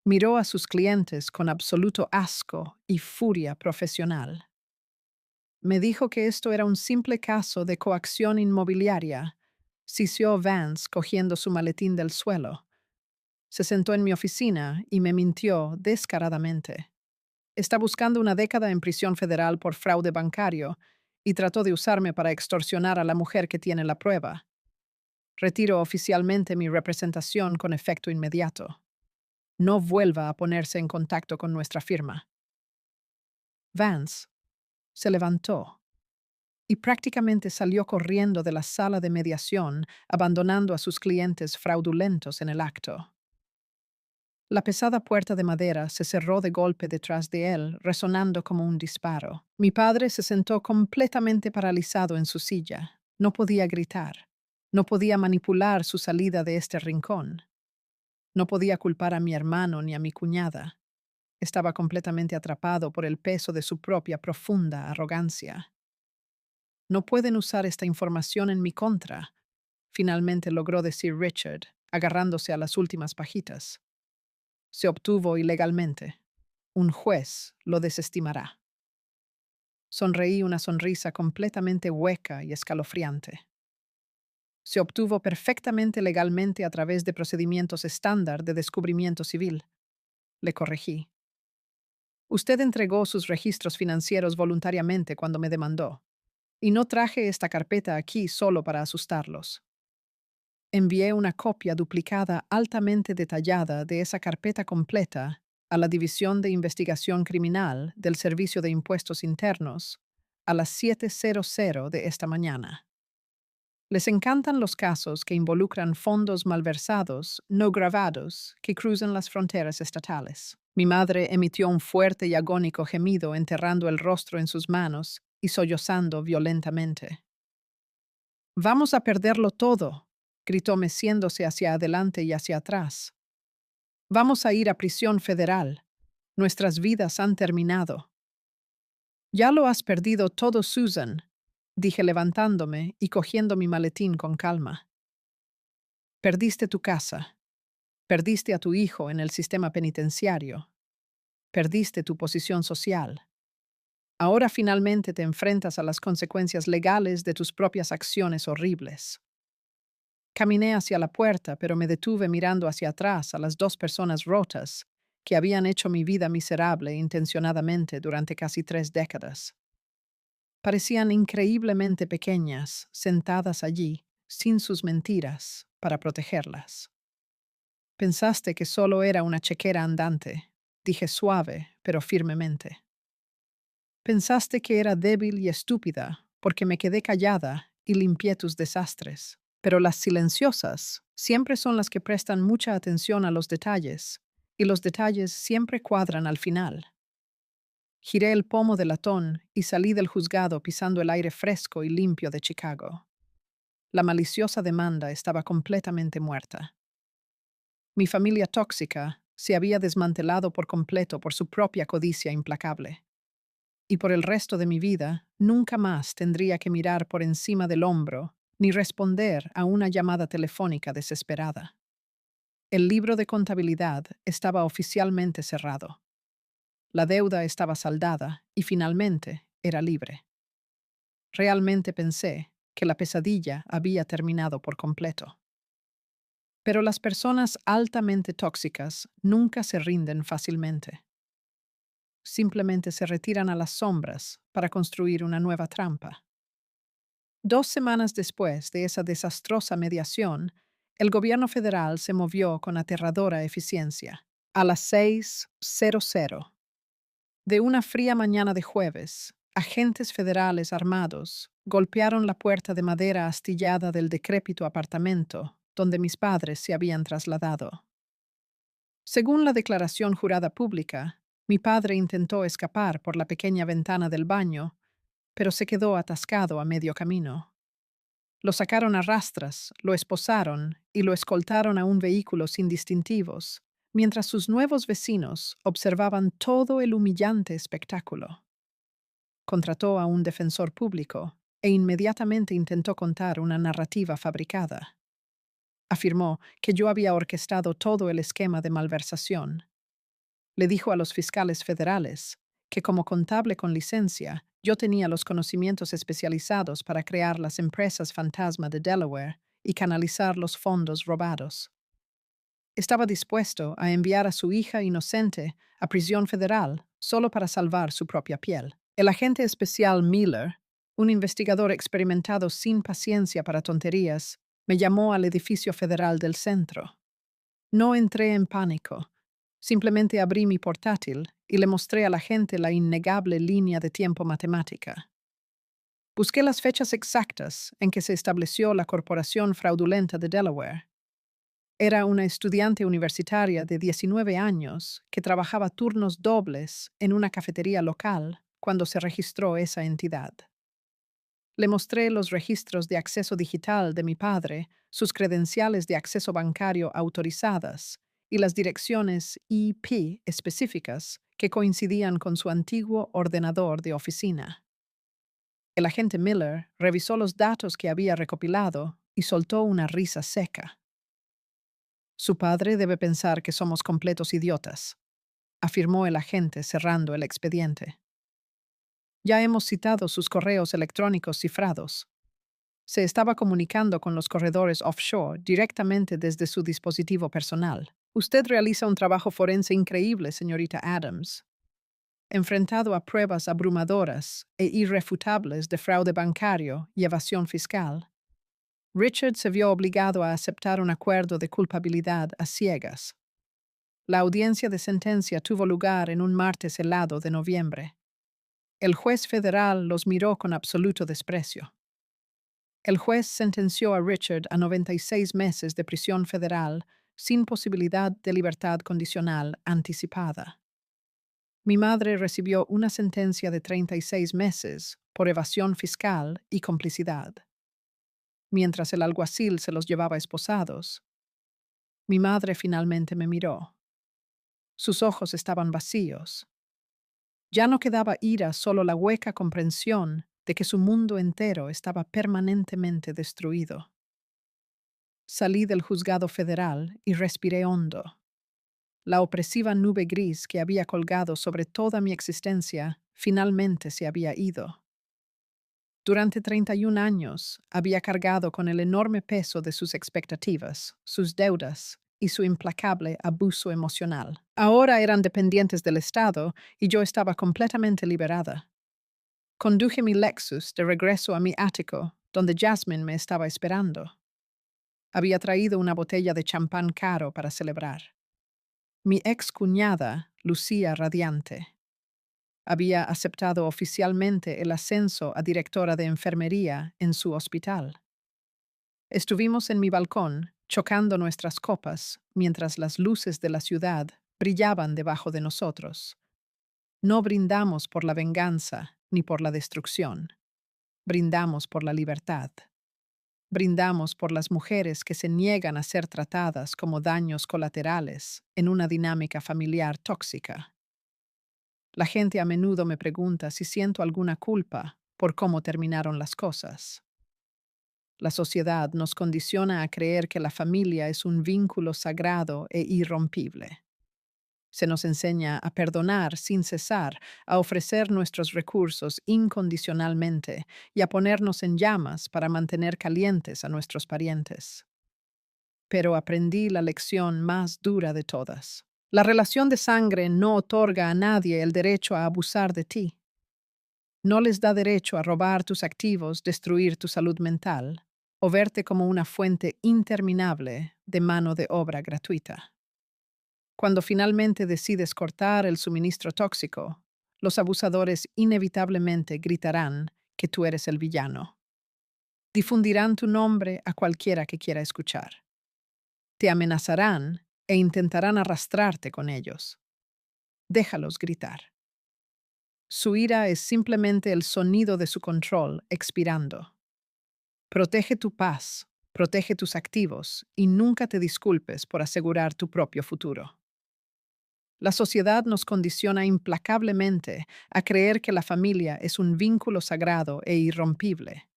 Miró a sus clientes con absoluto asco y furia profesional. Me dijo que esto era un simple caso de coacción inmobiliaria, sisió Vance cogiendo su maletín del suelo. Se sentó en mi oficina y me mintió descaradamente. Está buscando una década en prisión federal por fraude bancario y trató de usarme para extorsionar a la mujer que tiene la prueba. Retiro oficialmente mi representación con efecto inmediato. No vuelva a ponerse en contacto con nuestra firma. Vance se levantó y prácticamente salió corriendo de la sala de mediación, abandonando a sus clientes fraudulentos en el acto. La pesada puerta de madera se cerró de golpe detrás de él, resonando como un disparo. Mi padre se sentó completamente paralizado en su silla. No podía gritar. No podía manipular su salida de este rincón. No podía culpar a mi hermano ni a mi cuñada. Estaba completamente atrapado por el peso de su propia profunda arrogancia. No pueden usar esta información en mi contra, finalmente logró decir Richard, agarrándose a las últimas pajitas. Se obtuvo ilegalmente. Un juez lo desestimará. Sonreí una sonrisa completamente hueca y escalofriante. Se obtuvo perfectamente legalmente a través de procedimientos estándar de descubrimiento civil. Le corregí. Usted entregó sus registros financieros voluntariamente cuando me demandó, y no traje esta carpeta aquí solo para asustarlos. Envié una copia duplicada altamente detallada de esa carpeta completa a la División de Investigación Criminal del Servicio de Impuestos Internos a las 7:00 de esta mañana. Les encantan los casos que involucran fondos malversados, no gravados, que cruzan las fronteras estatales. Mi madre emitió un fuerte y agónico gemido enterrando el rostro en sus manos y sollozando violentamente. «Vamos a perderlo todo», gritó meciéndose hacia adelante y hacia atrás. «Vamos a ir a prisión federal. Nuestras vidas han terminado». «Ya lo has perdido todo, Susan», dije levantándome y cogiendo mi maletín con calma. «Perdiste tu casa. Perdiste a tu hijo en el sistema penitenciario. Perdiste tu posición social. Ahora finalmente te enfrentas a las consecuencias legales de tus propias acciones horribles». Caminé hacia la puerta, pero me detuve mirando hacia atrás a las 2 personas rotas que habían hecho mi vida miserable intencionadamente durante casi 3 décadas. Parecían increíblemente pequeñas, sentadas allí, sin sus mentiras, para protegerlas. Pensaste que solo era una chequera andante, dije suave, pero firmemente. Pensaste que era débil y estúpida, porque me quedé callada y limpié tus desastres. Pero las silenciosas siempre son las que prestan mucha atención a los detalles, y los detalles siempre cuadran al final. Giré el pomo del latón y salí del juzgado pisando el aire fresco y limpio de Chicago. La maliciosa demanda estaba completamente muerta. Mi familia tóxica se había desmantelado por completo por su propia codicia implacable. Y por el resto de mi vida, nunca más tendría que mirar por encima del hombro ni responder a una llamada telefónica desesperada. El libro de contabilidad estaba oficialmente cerrado. La deuda estaba saldada y finalmente era libre. Realmente pensé que la pesadilla había terminado por completo. Pero las personas altamente tóxicas nunca se rinden fácilmente. Simplemente se retiran a las sombras para construir una nueva trampa. 2 semanas después de esa desastrosa mediación, el gobierno federal se movió con aterradora eficiencia. A las 6:00 de una fría mañana de jueves, agentes federales armados golpearon la puerta de madera astillada del decrépito apartamento donde mis padres se habían trasladado. Según la declaración jurada pública, mi padre intentó escapar por la pequeña ventana del baño, pero se quedó atascado a medio camino. Lo sacaron a rastras, lo esposaron y lo escoltaron a un vehículo sin distintivos, mientras sus nuevos vecinos observaban todo el humillante espectáculo. Contrató a un defensor público e inmediatamente intentó contar una narrativa fabricada. Afirmó que yo había orquestado todo el esquema de malversación. Le dijo a los fiscales federales que como contable con licencia, yo tenía los conocimientos especializados para crear las empresas fantasma de Delaware y canalizar los fondos robados. Estaba dispuesto a enviar a su hija inocente a prisión federal solo para salvar su propia piel. El agente especial Miller, un investigador experimentado sin paciencia para tonterías, me llamó al edificio federal del centro. No entré en pánico. Simplemente abrí mi portátil y le mostré a la gente la innegable línea de tiempo matemática. Busqué las fechas exactas en que se estableció la corporación fraudulenta de Delaware. Era una estudiante universitaria de 19 años que trabajaba turnos dobles en una cafetería local cuando se registró esa entidad. Le mostré los registros de acceso digital de mi padre, sus credenciales de acceso bancario autorizadas y las direcciones IP específicas que coincidían con su antiguo ordenador de oficina. El agente Miller revisó los datos que había recopilado y soltó una risa seca. Su padre debe pensar que somos completos idiotas, afirmó el agente cerrando el expediente. Ya hemos citado sus correos electrónicos cifrados. Se estaba comunicando con los corredores offshore directamente desde su dispositivo personal. Usted realiza un trabajo forense increíble, señorita Adams. Enfrentado a pruebas abrumadoras e irrefutables de fraude bancario y evasión fiscal, Richard se vio obligado a aceptar un acuerdo de culpabilidad a ciegas. La audiencia de sentencia tuvo lugar en un martes helado de noviembre. El juez federal los miró con absoluto desprecio. El juez sentenció a Richard a 96 meses de prisión federal sin posibilidad de libertad condicional anticipada. Mi madre recibió una sentencia de 36 meses por evasión fiscal y complicidad. Mientras el alguacil se los llevaba esposados, mi madre finalmente me miró. Sus ojos estaban vacíos. Ya no quedaba ira, solo la hueca comprensión de que su mundo entero estaba permanentemente destruido. Salí del juzgado federal y respiré hondo. La opresiva nube gris que había colgado sobre toda mi existencia finalmente se había ido. Durante 31 años había cargado con el enorme peso de sus expectativas, sus deudas y su implacable abuso emocional. Ahora eran dependientes del Estado y yo estaba completamente liberada. Conduje mi Lexus de regreso a mi ático, donde Jasmine me estaba esperando. Había traído una botella de champán caro para celebrar. Mi ex cuñada lucía radiante. Había aceptado oficialmente el ascenso a directora de enfermería en su hospital. Estuvimos en mi balcón, chocando nuestras copas, mientras las luces de la ciudad brillaban debajo de nosotros. No brindamos por la venganza ni por la destrucción. Brindamos por la libertad. Brindamos por las mujeres que se niegan a ser tratadas como daños colaterales en una dinámica familiar tóxica. La gente a menudo me pregunta si siento alguna culpa por cómo terminaron las cosas. La sociedad nos condiciona a creer que la familia es un vínculo sagrado e irrompible. Se nos enseña a perdonar sin cesar, a ofrecer nuestros recursos incondicionalmente y a ponernos en llamas para mantener calientes a nuestros parientes. Pero aprendí la lección más dura de todas. La relación de sangre no otorga a nadie el derecho a abusar de ti. No les da derecho a robar tus activos, destruir tu salud mental o verte como una fuente interminable de mano de obra gratuita. Cuando finalmente decides cortar el suministro tóxico, los abusadores inevitablemente gritarán que tú eres el villano. Difundirán tu nombre a cualquiera que quiera escuchar. Te amenazarán e intentarán arrastrarte con ellos. Déjalos gritar. Su ira es simplemente el sonido de su control expirando. Protege tu paz, protege tus activos y nunca te disculpes por asegurar tu propio futuro. La sociedad nos condiciona implacablemente a creer que la familia es un vínculo sagrado e irrompible.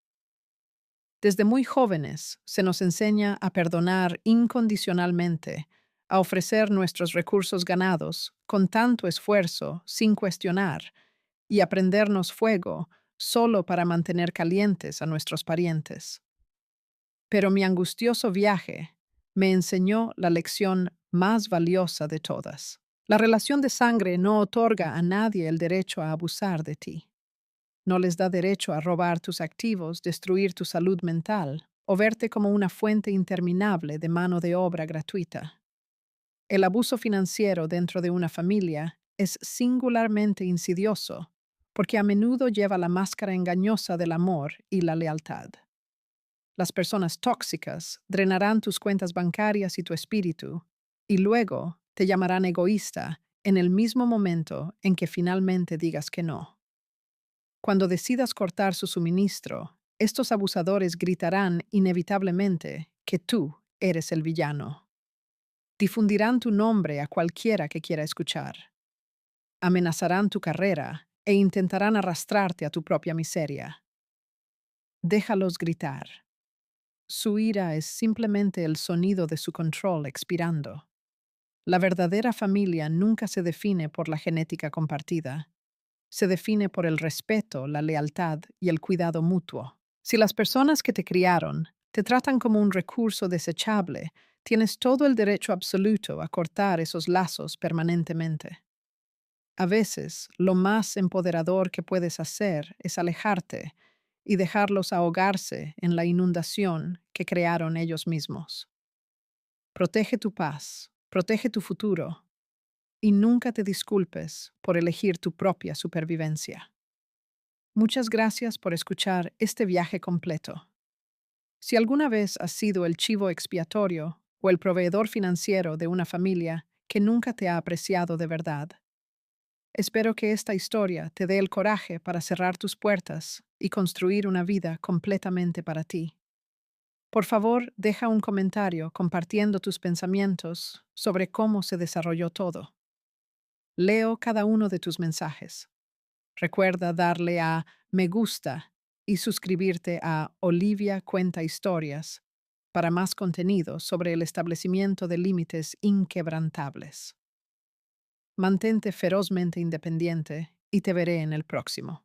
Desde muy jóvenes se nos enseña a perdonar incondicionalmente, a ofrecer nuestros recursos ganados con tanto esfuerzo sin cuestionar y a prendernos fuego solo para mantener calientes a nuestros parientes. Pero mi angustioso viaje me enseñó la lección más valiosa de todas. La relación de sangre no otorga a nadie el derecho a abusar de ti. No les da derecho a robar tus activos, destruir tu salud mental o verte como una fuente interminable de mano de obra gratuita. El abuso financiero dentro de una familia es singularmente insidioso porque a menudo lleva la máscara engañosa del amor y la lealtad. Las personas tóxicas drenarán tus cuentas bancarias y tu espíritu, y luego te llamarán egoísta en el mismo momento en que finalmente digas que no. Cuando decidas cortar su suministro, estos abusadores gritarán inevitablemente que tú eres el villano. Difundirán tu nombre a cualquiera que quiera escuchar. Amenazarán tu carrera e intentarán arrastrarte a tu propia miseria. Déjalos gritar. Su ira es simplemente el sonido de su control expirando. La verdadera familia nunca se define por la genética compartida. Se define por el respeto, la lealtad y el cuidado mutuo. Si las personas que te criaron te tratan como un recurso desechable, tienes todo el derecho absoluto a cortar esos lazos permanentemente. A veces, lo más empoderador que puedes hacer es alejarte y dejarlos ahogarse en la inundación que crearon ellos mismos. Protege tu paz, protege tu futuro y nunca te disculpes por elegir tu propia supervivencia. Muchas gracias por escuchar este viaje completo. Si alguna vez has sido el chivo expiatorio o el proveedor financiero de una familia que nunca te ha apreciado de verdad, espero que esta historia te dé el coraje para cerrar tus puertas y construir una vida completamente para ti. Por favor, deja un comentario compartiendo tus pensamientos sobre cómo se desarrolló todo. Leo cada uno de tus mensajes. Recuerda darle a me gusta y suscribirte a Olivia Cuenta Historias para más contenido sobre el establecimiento de límites inquebrantables. Mantente ferozmente independiente y te veré en el próximo.